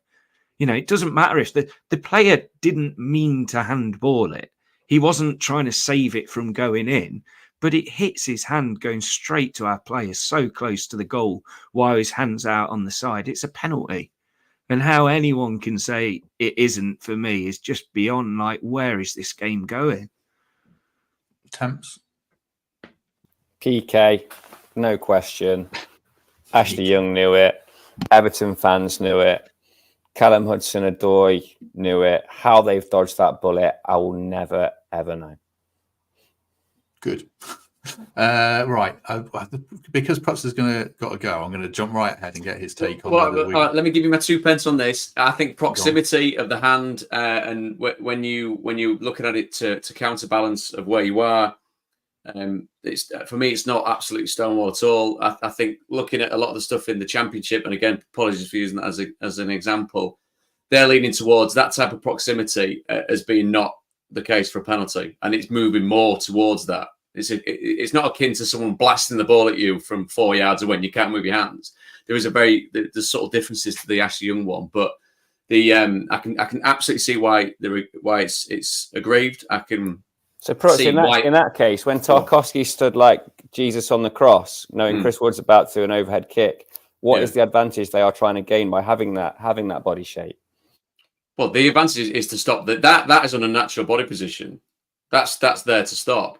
You know, it doesn't matter if the player didn't mean to handball it. He wasn't trying to save it from going in, but it hits his hand going straight to our player, so close to the goal while his hand's out on the side. It's a penalty. And how anyone can say it isn't, for me, is just beyond, like, where is this game going? Temps. PK, no question. Ashley Young knew it. Everton fans knew it. Callum Hudson-Odoi knew it. How they've dodged that bullet, I will never, ever know. Good. Right. Because Prutz is got to go, I'm going to jump right ahead and get his take on let me give you my 2 pence on this. I think proximity of the hand and when you're looking at it to counterbalance of where you are, for me, it's not absolutely stonewall at all. I think looking at a lot of the stuff in the Championship, and again, apologies for using that as an example, they're leaning towards that type of proximity as being not the case for a penalty, and it's moving more towards that. It's not akin to someone blasting the ball at you from 4 yards away and you can't move your hands. There's sort of differences to the Ashley Young one, but I can absolutely see why it's aggrieved. I can. So, in that case, when Tarkowski stood like Jesus on the cross, knowing Chris Wood's about to do an overhead kick, what is the advantage they are trying to gain by having that body shape? Well, the advantage is to stop that. That is on a natural body position. That's there to stop.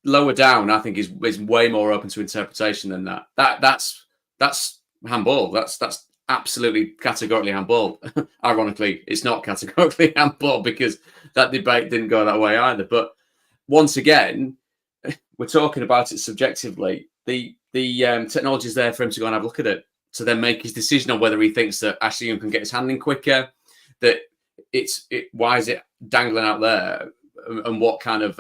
Lower down, I think, is way more open to interpretation than that. That's handball. That's absolutely categorically handball. Ironically, it's not categorically handball because that debate didn't go that way either. But once again, we're talking about it subjectively. The technology is there for him to go and have a look at it, to then make his decision on whether he thinks that Ashley Young can get his hand in quicker. That why is it dangling out there, and what kind of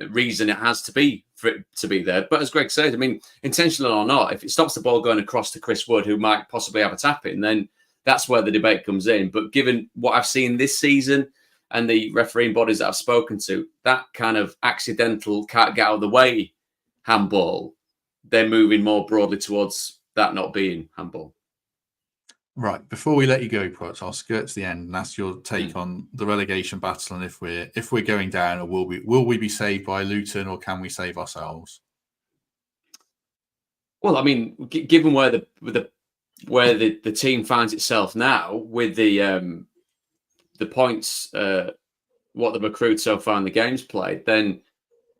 reason it has to be for it to be there. But as Greg said, I mean, intentional or not, if it stops the ball going across to Chris Wood, who might possibly have a tap in, then that's where the debate comes in. But given what I've seen this season and the refereeing bodies that I've spoken to, that kind of accidental can't get out of the way handball, they're moving more broadly towards that not being handball. Right, before we let you go, Prutz, I'll skirt to the end and ask your take on the relegation battle, and if we're going down, or will we be saved by Luton, or can we save ourselves? Well, I mean, given where the team finds itself now, with the points, what they've accrued so far in the games played, then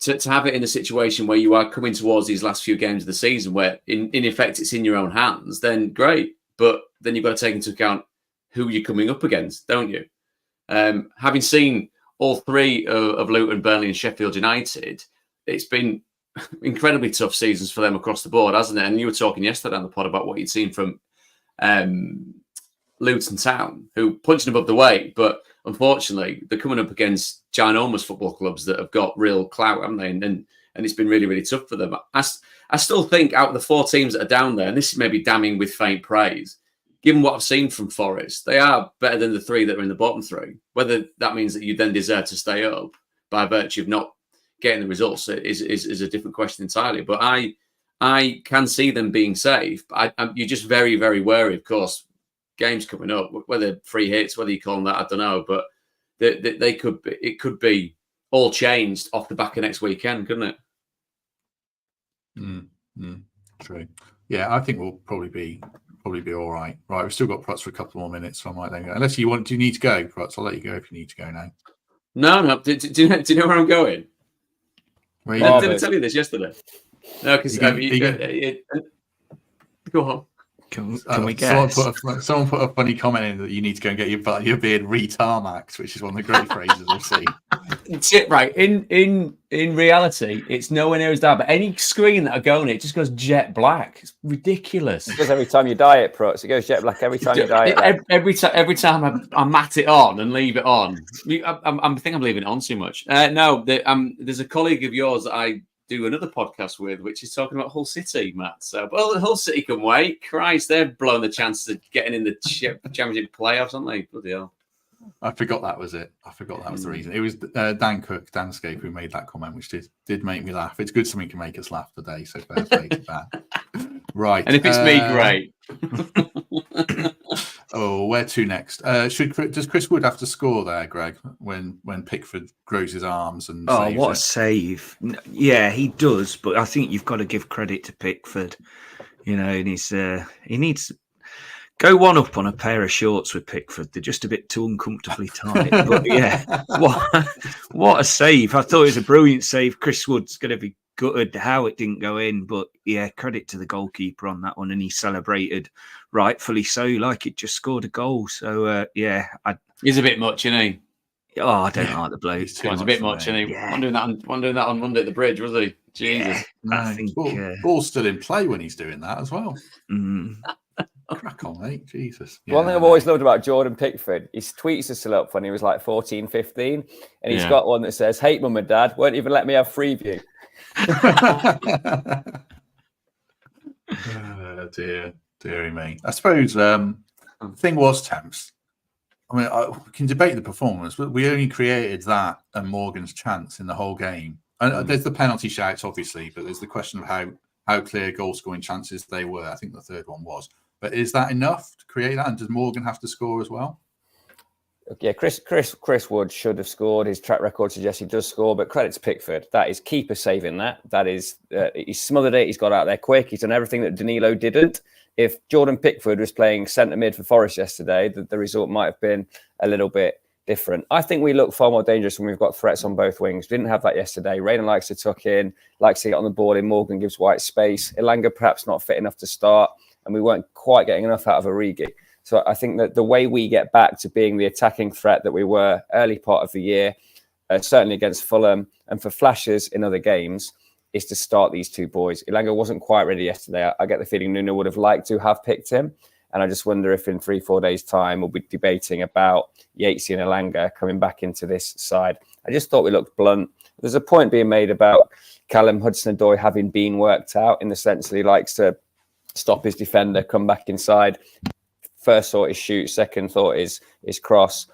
to have it in a situation where you are coming towards these last few games of the season, where in effect it's in your own hands, then great. But then you've got to take into account who you're coming up against, don't you? Having seen all three of Luton, Burnley and Sheffield United, it's been incredibly tough seasons for them across the board, hasn't it? And you were talking yesterday on the pod about what you'd seen from Luton Town, who punched above the weight, but unfortunately they're coming up against ginormous football clubs that have got real clout, haven't they? And it's been really, really tough for them. I still think out of the four teams that are down there, and this is maybe damning with faint praise, given what I've seen from Forest, they are better than the three that are in the bottom three. Whether that means that you then deserve to stay up by virtue of not getting the results is a different question entirely. But I can see them being safe. But you're just very, very wary, of course. Games coming up, whether free hits, whether you call them that, I don't know. But it could be all changed off the back of next weekend, couldn't it? True. Yeah, I think we'll probably be all right. Right, we've still got Prutz for a couple more minutes, so I might then go. Unless do you need to go, Prutz? I'll let you go if you need to go now. No. Do you know where I'm going? Did I tell you this yesterday. No, because go on. Can we guess? Someone put a funny comment in that you need to go and get your beard re-tarmacked, which is one of the great phrases I've seen. It's it, right? In reality, it's nowhere near as bad. But any screen that I go on, it just goes jet black. It's ridiculous. It goes every time you dye it, Prutz. It goes jet black every time you dye it. Every time I mat it on and leave it on. I think I'm leaving it on too much. No, there's a colleague of yours that I do another podcast with, which is talking about Hull City, Matt. So, well, Hull City can wait. Christ, they've blown the chances of getting in the championship playoffs, haven't they? Bloody hell. I forgot that was it. I forgot that was the reason. It was Dan Cook, Danscape, who made that comment, which did make me laugh. It's good something can make us laugh today, so fair play to Dan. Right. And if it's me, great. Where to next? Does Chris Wood have to score there, Greg, when Pickford grows his arms and saves what it? a save. Yeah, he does, but I think you've got to give credit to Pickford. You know, and he needs go one up on a pair of shorts with Pickford. They're just a bit too uncomfortably tight. But yeah, what a save. I thought it was a brilliant save. Chris Wood's going to be gutted how it didn't go in. But yeah, credit to the goalkeeper on that one. And he celebrated rightfully so, like it just scored a goal. So yeah. He's a bit much, isn't he? Oh, I don't like the bloke. He's a bit much, isn't he? Yeah. One doing that on Monday at the bridge, was he? Jesus. Yeah, I think ball's still in play when he's doing that as well. Crack on, mate. Jesus. Yeah. One thing I've always loved about Jordan Pickford, his tweets are still up when he was like 14, 15. And he's got one that says, "Hate mum and dad, won't even let me have Freeview." Dearie me. I suppose the thing was Temps. I mean, we can debate the performance, but we only created that and Morgan's chance in the whole game. And there's the penalty shouts, obviously, but there's the question of how clear goal-scoring chances they were. I think the third one was. But is that enough to create that? And does Morgan have to score as well? Yeah, Chris Wood should have scored. His track record suggests he does score, but credit to Pickford. That is keeper saving that. That is, he smothered it. He's got out there quick. He's done everything that Danilo didn't. if Jordan Pickford was playing centre mid for Forest yesterday, the result might have been a little bit different. I think we look far more dangerous when we've got threats on both wings. We didn't have that yesterday. Rayner likes to tuck in, likes to get on the ball in. Morgan gives White space. Elanga perhaps not fit enough to start, and we weren't quite getting enough out of Origi. So I think that the way we get back to being the attacking threat that we were early part of the year, certainly against Fulham and for flashes in other games, is to start these two boys. Elanga wasn't quite ready yesterday. I get the feeling Nuno would have liked to have picked him. And I just wonder if in 3-4 days' time, we'll be debating about Yatesy and Elanga coming back into this side. I just thought we looked blunt. There's a point being made about Callum Hudson-Odoi having been worked out in the sense that he likes to stop his defender, come back inside. First thought is shoot, second thought is cross.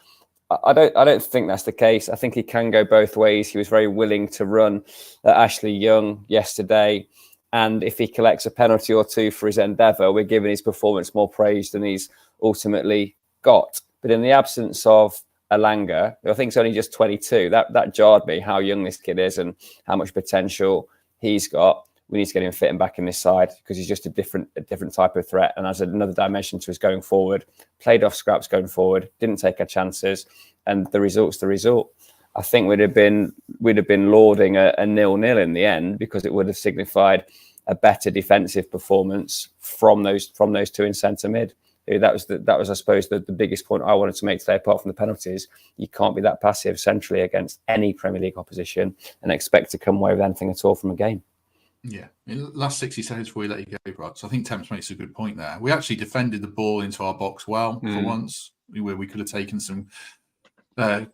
I don't think that's the case. I think he can go both ways. He was very willing to run at Ashley Young yesterday. And if he collects a penalty or two for his endeavour, we're giving his performance more praise than he's ultimately got. But in the absence of Elanga, who I think is only just 22, that jarred me, how young this kid is and how much potential he's got. We need to get him fit and back in this side because he's just a different type of threat and has another dimension to his going forward. Played off scraps going forward, didn't take our chances, and the result's the result. I think we'd have been lauding a 0-0 in the end because it would have signified a better defensive performance from those two in centre mid. That was I suppose the biggest point I wanted to make today, apart from the penalties. You can't be that passive centrally against any Premier League opposition and expect to come away with anything at all from a game. Yeah, in the last 60 seconds before we let you go, Brad. So I think Temps makes a good point there. We actually defended the ball into our box well for once, where we could have taken some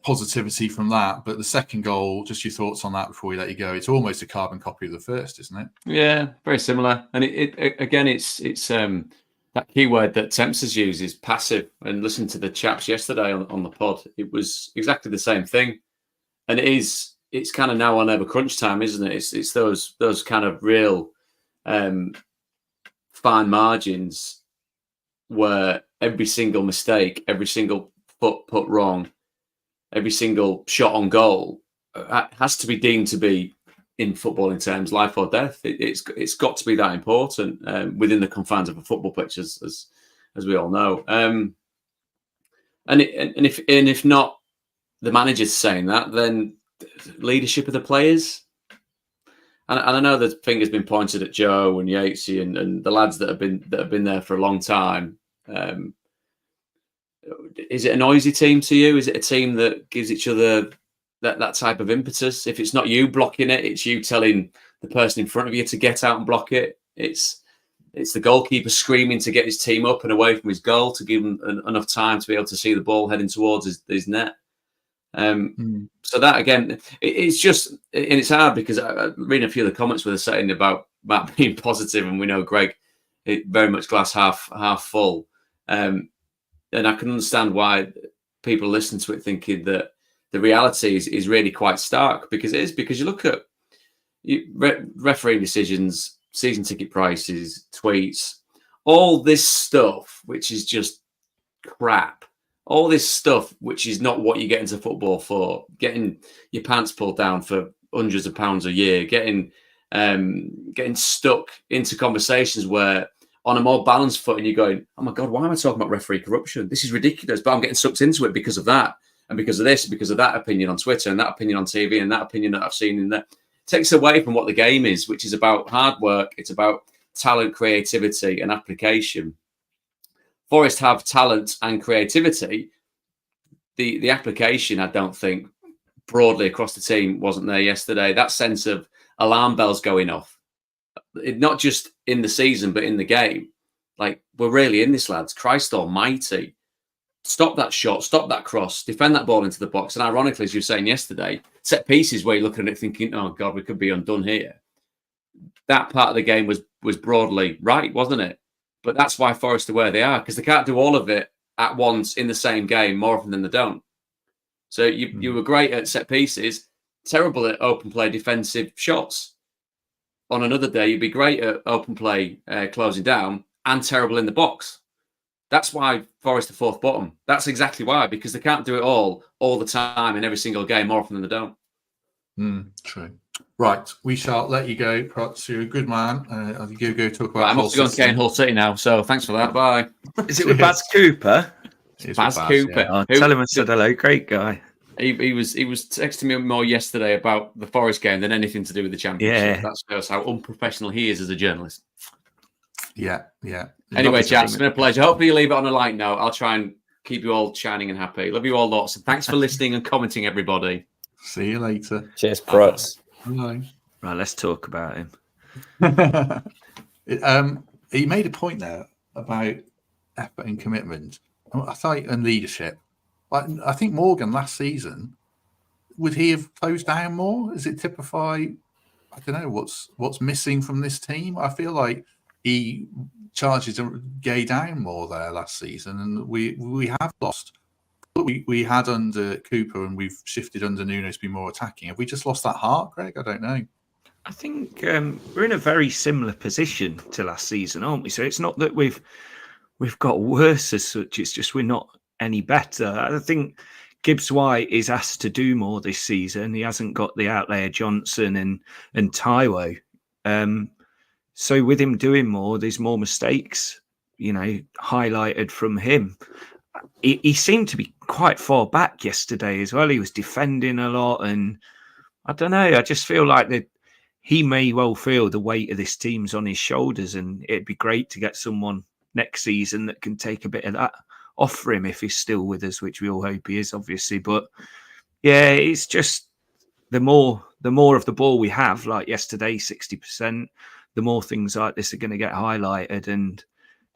positivity from that. But the second goal, just your thoughts on that before we let you go. It's almost a carbon copy of the first, isn't it? Yeah, very similar. And it again, it's that keyword that Temps has used is passive. And listen to the chaps yesterday on the pod. It was exactly the same thing. And it's kind of now or never crunch time, isn't it? It's those kind of real fine margins where every single mistake, every single foot put wrong, every single shot on goal has to be deemed to be, in footballing terms, life or death. It's got to be that important within the confines of a football pitch, as we all know. And if not the manager's saying that, then leadership of the players. And I know the finger's been pointed at Joe and Yatesy and the lads that have been there for a long time. Is it a noisy team to you? Is it a team that gives each other that type of impetus? If it's not you blocking it, it's you telling the person in front of you to get out and block it. It's the goalkeeper screaming to get his team up and away from his goal to give him enough time to be able to see the ball heading towards his net. So that again, it's just, and it's hard because I reading a few of the comments where they're saying about being positive, and we know Greg, very much glass half full, and I can understand why people listen to it thinking that the reality is really quite stark, because you look at refereeing decisions, season ticket prices, tweets, all this stuff which is just crap. All this stuff, which is not what you get into football for, getting your pants pulled down for hundreds of pounds a year, getting stuck into conversations where on a more balanced footing you're going, oh my God, why am I talking about referee corruption? This is ridiculous, but I'm getting sucked into it because of that, and because of this, because of that opinion on Twitter, and that opinion on TV, and that opinion that I've seen in there. It takes away from what the game is, which is about hard work. It's about talent, creativity, and application. Forest have talent and creativity. The application, I don't think, broadly across the team wasn't there yesterday. That sense of alarm bells going off, not just in the season, but in the game. Like, we're really in this, lads. Christ almighty. Stop that shot, stop that cross, defend that ball into the box. And ironically, as you were saying yesterday, set pieces where you're looking at it thinking, oh God, we could be undone here. That part of the game was broadly right, wasn't it? But that's why Forest are where they are, because they can't do all of it at once in the same game more often than they don't. So you were great at set pieces, terrible at open play defensive shots. On another day, you'd be great at open play closing down and terrible in the box. That's why Forest are fourth bottom. That's exactly why, because they can't do it all the time in every single game more often than they don't. True. Right, we shall let you go, Prutz. You're a good man. You go talk about. Right, I'm off to go and Kane Hull City now. So thanks for that. Bye. Is it with Baz Cooper? It's Baz with Cooper. yeah. Oh, tell him I said hello. Great guy. He was texting me more yesterday about the Forest game than anything to do with the Championship. Yeah. That shows how unprofessional he is as a journalist. Yeah. Anyway, chaps, it's been a pleasure. Hopefully you leave it on a light note. I'll try and keep you all shining and happy. Love you all lots. And thanks for listening and commenting, everybody. See you later. Cheers, Prutz. Bye. Right, let's talk about him. He made a point there about effort and commitment. I thought, and leadership. I think Morgan last season, would he have closed down more? Does it typify? I don't know what's missing from this team. I feel like he charges Gay down more there last season, and we have lost. But we had under Cooper, and we've shifted under Nuno to be more attacking. Have we just lost that heart, Greg? I don't know. I think we're in a very similar position to last season, aren't we? So it's not that we've got worse as such. It's just we're not any better. I think Gibbs White is asked to do more this season. He hasn't got the outlay of Johnson and Taiwo. So with him doing more, there's more mistakes, highlighted from him. He seemed to be quite far back yesterday as well. He was defending a lot, and I don't know. I just feel like that he may well feel the weight of this team's on his shoulders, and it'd be great to get someone next season that can take a bit of that off for him if he's still with us, which we all hope he is, obviously. But yeah, it's just the more of the ball we have, like yesterday, 60%, the more things like this are going to get highlighted. And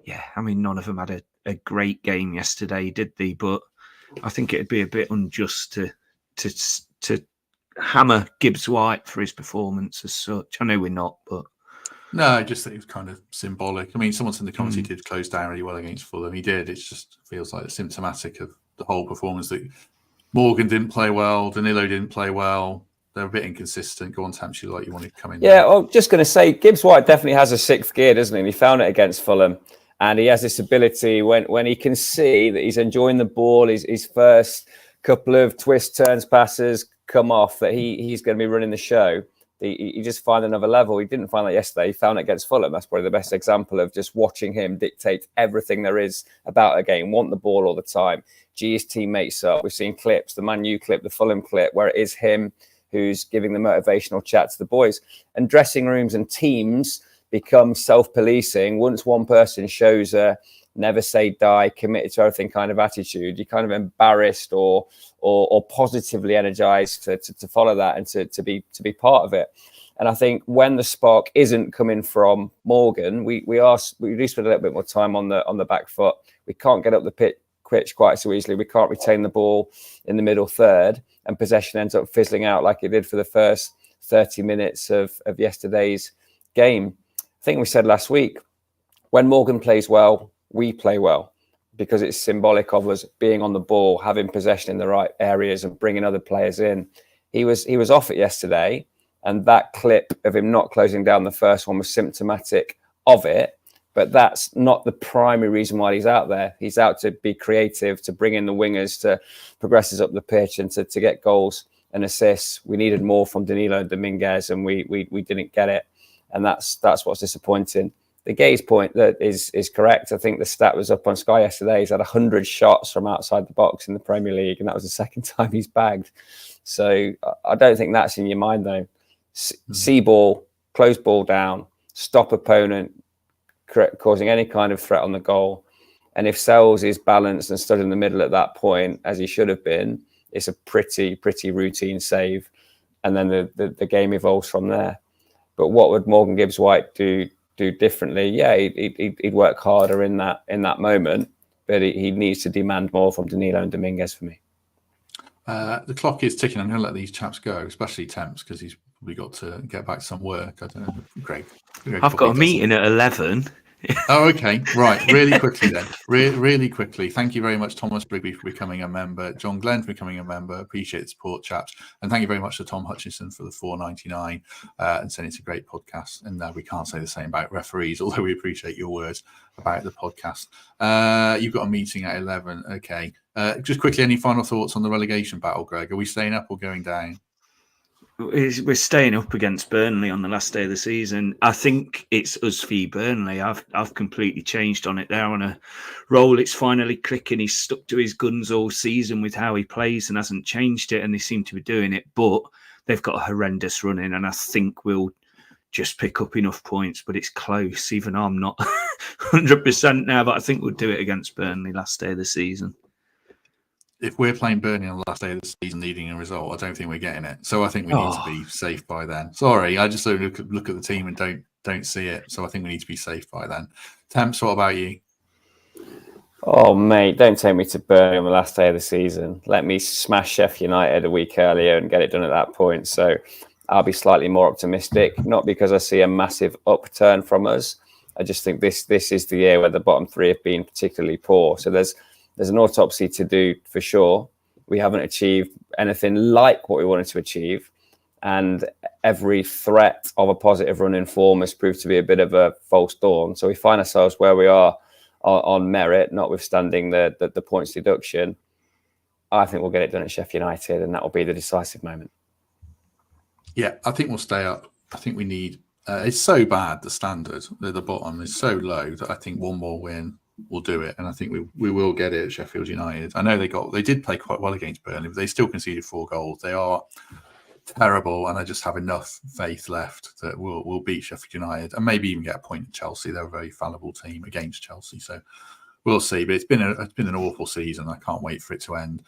yeah, I mean, none of them had a great game yesterday, did they? But I think it'd be a bit unjust to hammer Gibbs White for his performance as such. I know we're not, but no, I just think it was kind of symbolic. I mean, someone in the comments he did close down really well against Fulham. He did. It just feels like it's symptomatic of the whole performance. That Morgan didn't play well, Danilo didn't play well. They're a bit inconsistent. Go on, Tamsh, you like you want to come in. Yeah, I was just going to say, Gibbs White definitely has a sixth gear, doesn't he? And he found it against Fulham. And he has this ability when he can see that he's enjoying the ball, his first couple of twists, turns, passes come off, that he's going to be running the show. He just find another level. He didn't find that yesterday. He found it against Fulham. That's probably the best example of just watching him dictate everything there is about a game, want the ball all the time, G his teammates up. We've seen clips, the Man U clip, the Fulham clip, where it is him who's giving the motivational chat to the boys. And dressing rooms and teams become self-policing. Once one person shows a never say die, committed to everything kind of attitude, you're kind of embarrassed or positively energized to follow that and to be part of it. And I think when the spark isn't coming from Morgan, we do spend a little bit more time on the back foot. We can't get up the pitch quite so easily. We can't retain the ball in the middle third, and possession ends up fizzling out like it did for the first 30 minutes of yesterday's game. I think we said last week, when Morgan plays well, we play well, because it's symbolic of us being on the ball, having possession in the right areas and bringing other players in. He was off it yesterday, and that clip of him not closing down the first one was symptomatic of it. But that's not the primary reason why he's out there. He's out to be creative, to bring in the wingers, to progress us up the pitch and to get goals and assists. We needed more from Danilo and Dominguez, and we didn't get it. And that's what's disappointing. The Gaze point that is correct. I think the stat was up on Sky yesterday. He's had 100 shots from outside the box in the Premier League, and that was the second time he's bagged. So I don't think that's in your mind, though. See ball, close ball down, stop opponent causing any kind of threat on the goal. And if Sells is balanced and stood in the middle at that point, as he should have been, it's a pretty routine save. And then the game evolves from there. But what would Morgan Gibbs White do differently? Yeah, he'd work harder in that moment, but he needs to demand more from Danilo and Dominguez for me. The clock is ticking. I'm going to let these chaps go, especially Temps, because he's probably got to get back to some work. I don't know. Greg I've got a meeting at 11. Oh, okay. Right. Really quickly then. Really quickly. Thank you very much, Thomas Brigby, for becoming a member. John Glenn for becoming a member. Appreciate the support, chaps. And thank you very much to Tom Hutchinson for the $4.99 and saying it's a great podcast. And we can't say the same about referees, although we appreciate your words about the podcast. You've got a meeting at 11. Okay. Just quickly, any final thoughts on the relegation battle, Greg? Are we staying up or going down? we're staying up against Burnley on the last day of the season. I think it's us v Burnley. I've completely changed on it. They're on a roll. It's finally clicking. He's stuck to his guns all season with how he plays and hasn't changed it, and they seem to be doing it. But they've got a horrendous run in, and I think we'll just pick up enough points, but it's close. Even I'm not 100% now, but I think we'll do it against Burnley last day of the season. If we're playing Burnley on the last day of the season needing a result, I don't think we're getting it. So I think we need to be safe by then. Sorry, I just look at the team and don't see it. So I think we need to be safe by then. Temps, what about you? Oh, mate, don't take me to Burnley on the last day of the season. Let me smash Sheffield United a week earlier and get it done at that point. So I'll be slightly more optimistic, not because I see a massive upturn from us. I just think this is the year where the bottom three have been particularly poor. So there's an autopsy to do for sure. We haven't achieved anything like what we wanted to achieve. And every threat of a positive run in form has proved to be a bit of a false dawn. So we find ourselves where we are on merit, notwithstanding the points deduction. I think we'll get it done at Sheffield United, and that will be the decisive moment. Yeah, I think we'll stay up. I think we need... it's so bad, the standard. The bottom is so low that I think one more win will do it, and I think we will get it at Sheffield United. I know they did play quite well against Burnley, but they still conceded 4 goals. They are terrible, and I just have enough faith left that we'll beat Sheffield United and maybe even get a point at Chelsea. They're a very fallible team against Chelsea, so we'll see. But it's been an awful season. I can't wait for it to end.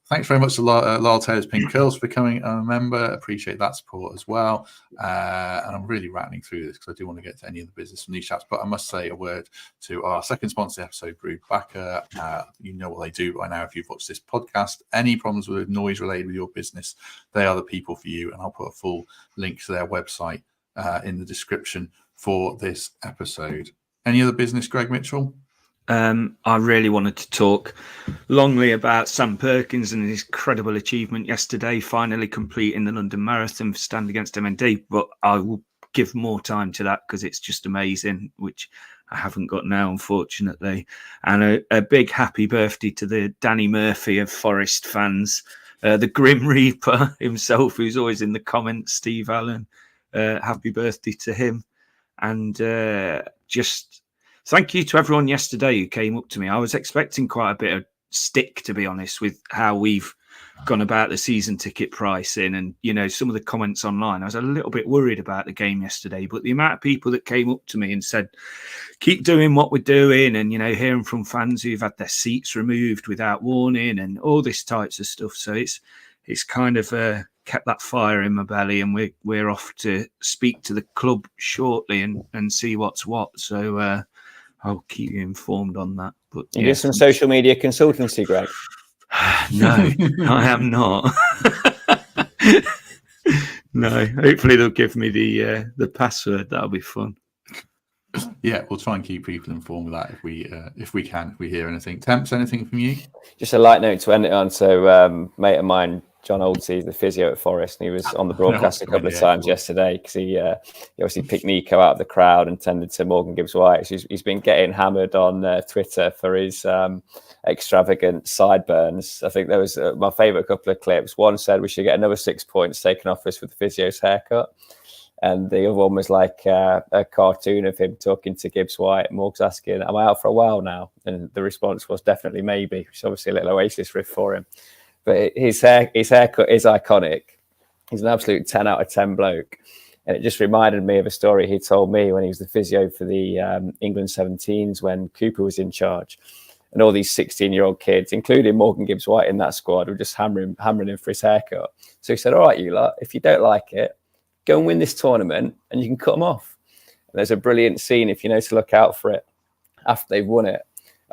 Thanks very much to Lyle Taylor's Pink Curls for becoming a member. Appreciate that support as well. And I'm really rattling through this because I do want to get to any of the business from these chats. But I must say a word to our second sponsor episode, Brew Backer. You know what they do by now if you've watched this podcast. Any problems with noise related with your business, they are the people for you. And I'll put a full link to their website in the description for this episode. Any other business, Greg Mitchell? I really wanted to talk longly about Sam Perkins and his incredible achievement yesterday, finally completing the London Marathon for Stand Against MND. But I will give more time to that because it's just amazing, which I haven't got now, unfortunately. And a big happy birthday to the Danny Murphy of Forest fans, the Grim Reaper himself, who's always in the comments, Steve Allen. Happy birthday to him. And just... thank you to everyone yesterday who came up to me. I was expecting quite a bit of stick, to be honest, with how we've gone about the season ticket pricing and, you know, some of the comments online. I was a little bit worried about the game yesterday, but the amount of people that came up to me and said, keep doing what we're doing, and, you know, hearing from fans who've had their seats removed without warning and all this types of stuff. So it's kind of kept that fire in my belly, and we're off to speak to the club shortly and see what's what. So, I'll keep you informed on that. But you do some social media consultancy, Greg? No, I am not. No, hopefully they'll give me the password. That'll be fun. Yeah, we'll try and keep people informed with that if we hear anything. Temps, anything from you? Just a light note to end it on. So, mate of mine, John Oldsey, the physio at Forest, and he was on the broadcast a couple of times yesterday because he obviously picked Nico out of the crowd and tended to Morgan Gibbs-White. So he's been getting hammered on Twitter for his extravagant sideburns. I think there was my favourite couple of clips. One said we should get another 6 points taken off us with the physio's haircut. And the other one was like a cartoon of him talking to Gibbs-White. Morg's asking, am I out for a while now? And the response was definitely maybe, which is obviously a little Oasis riff for him. But his haircut is iconic. He's an absolute 10 out of 10 bloke. And it just reminded me of a story he told me when he was the physio for the England 17s when Cooper was in charge. And all these 16-year-old kids, including Morgan Gibbs-White in that squad, were just hammering him for his haircut. So he said, all right, you lot, if you don't like it, go and win this tournament and you can cut them off. And there's a brilliant scene, if you know to look out for it, after they've won it.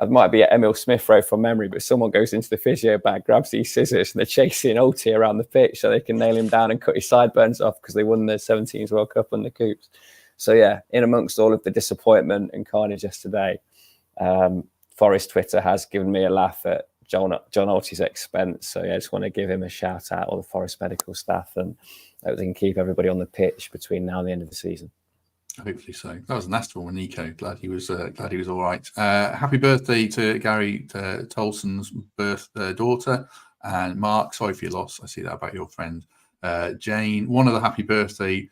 It might be at Emil Smith Rowe from memory, but someone goes into the physio bag, grabs these scissors, and they're chasing Olty around the pitch so they can nail him down and cut his sideburns off because they won the 17s World Cup on the Coops. So, yeah, in amongst all of the disappointment and carnage yesterday, Forest Twitter has given me a laugh at John Olty's expense. So, yeah, I just want to give him a shout out, all the Forest medical staff, and hope they can keep everybody on the pitch between now and the end of the season. Hopefully so. That was a nasty one with Nico. Glad he was all right. Happy birthday to Gary Tolson's daughter, and Mark. Sorry for your loss. I see that about your friend Jane. One other happy birthday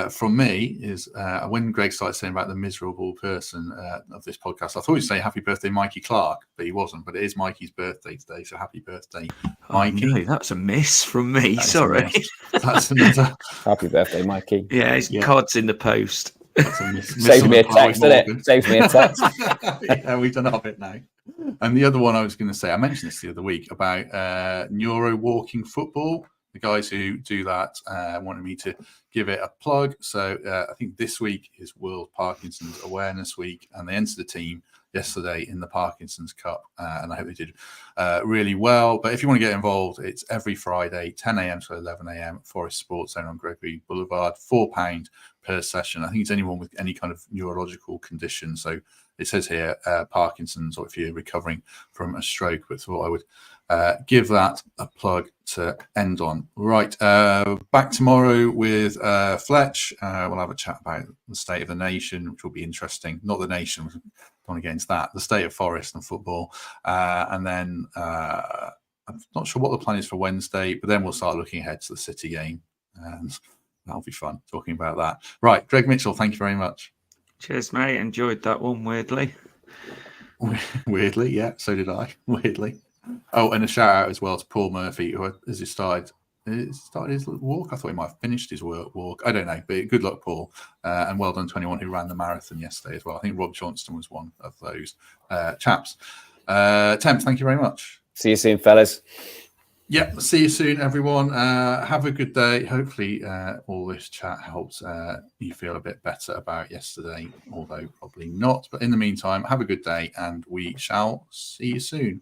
from me is when Greg started saying about the miserable person of this podcast, I thought he'd say happy birthday, Mikey Clark, but he wasn't. But it is Mikey's birthday today, so happy birthday, Mikey. Oh, no, that's a miss from me. Sorry. That's another. Happy birthday, Mikey. Yeah, his card's in the post. That's a miss. Saves me a text, doesn't it? Saves me a text. Yeah, we've done our bit now. And the other one I was going to say, I mentioned this the other week about neuro walking football. The guys who do that wanted me to give it a plug. So I think this week is World Parkinson's Awareness Week, and they entered the team yesterday in the Parkinson's Cup, and I hope they did really well. But if you want to get involved, it's every Friday, 10 a.m. to 11 a.m. Forest Sports Zone on Gregory Boulevard, £4 per session. I think it's anyone with any kind of neurological condition. So it says here Parkinson's, or if you're recovering from a stroke, but thought I would give that a plug to end on. Right, back tomorrow with Fletch. We'll have a chat about the state of the nation, which will be interesting. Not the nation, don't want to get into that. The state of Forest and football. And then I'm not sure what the plan is for Wednesday, but then we'll start looking ahead to the City game. And that'll be fun talking about that. Right, Greg Mitchell, thank you very much. Cheers, mate. Enjoyed that one, weirdly. Weirdly, yeah, so did I. Weirdly. Oh, and a shout out as well to Paul Murphy, who has started his walk. I thought he might have finished his walk. I don't know, but good luck, Paul. And well done to anyone who ran the marathon yesterday as well. I think Rob Johnston was one of those chaps. Temps, thank you very much. See you soon, fellas. Yep, see you soon, everyone. Have a good day. Hopefully, all this chat helps you feel a bit better about yesterday, although probably not. But in the meantime, have a good day, and we shall see you soon.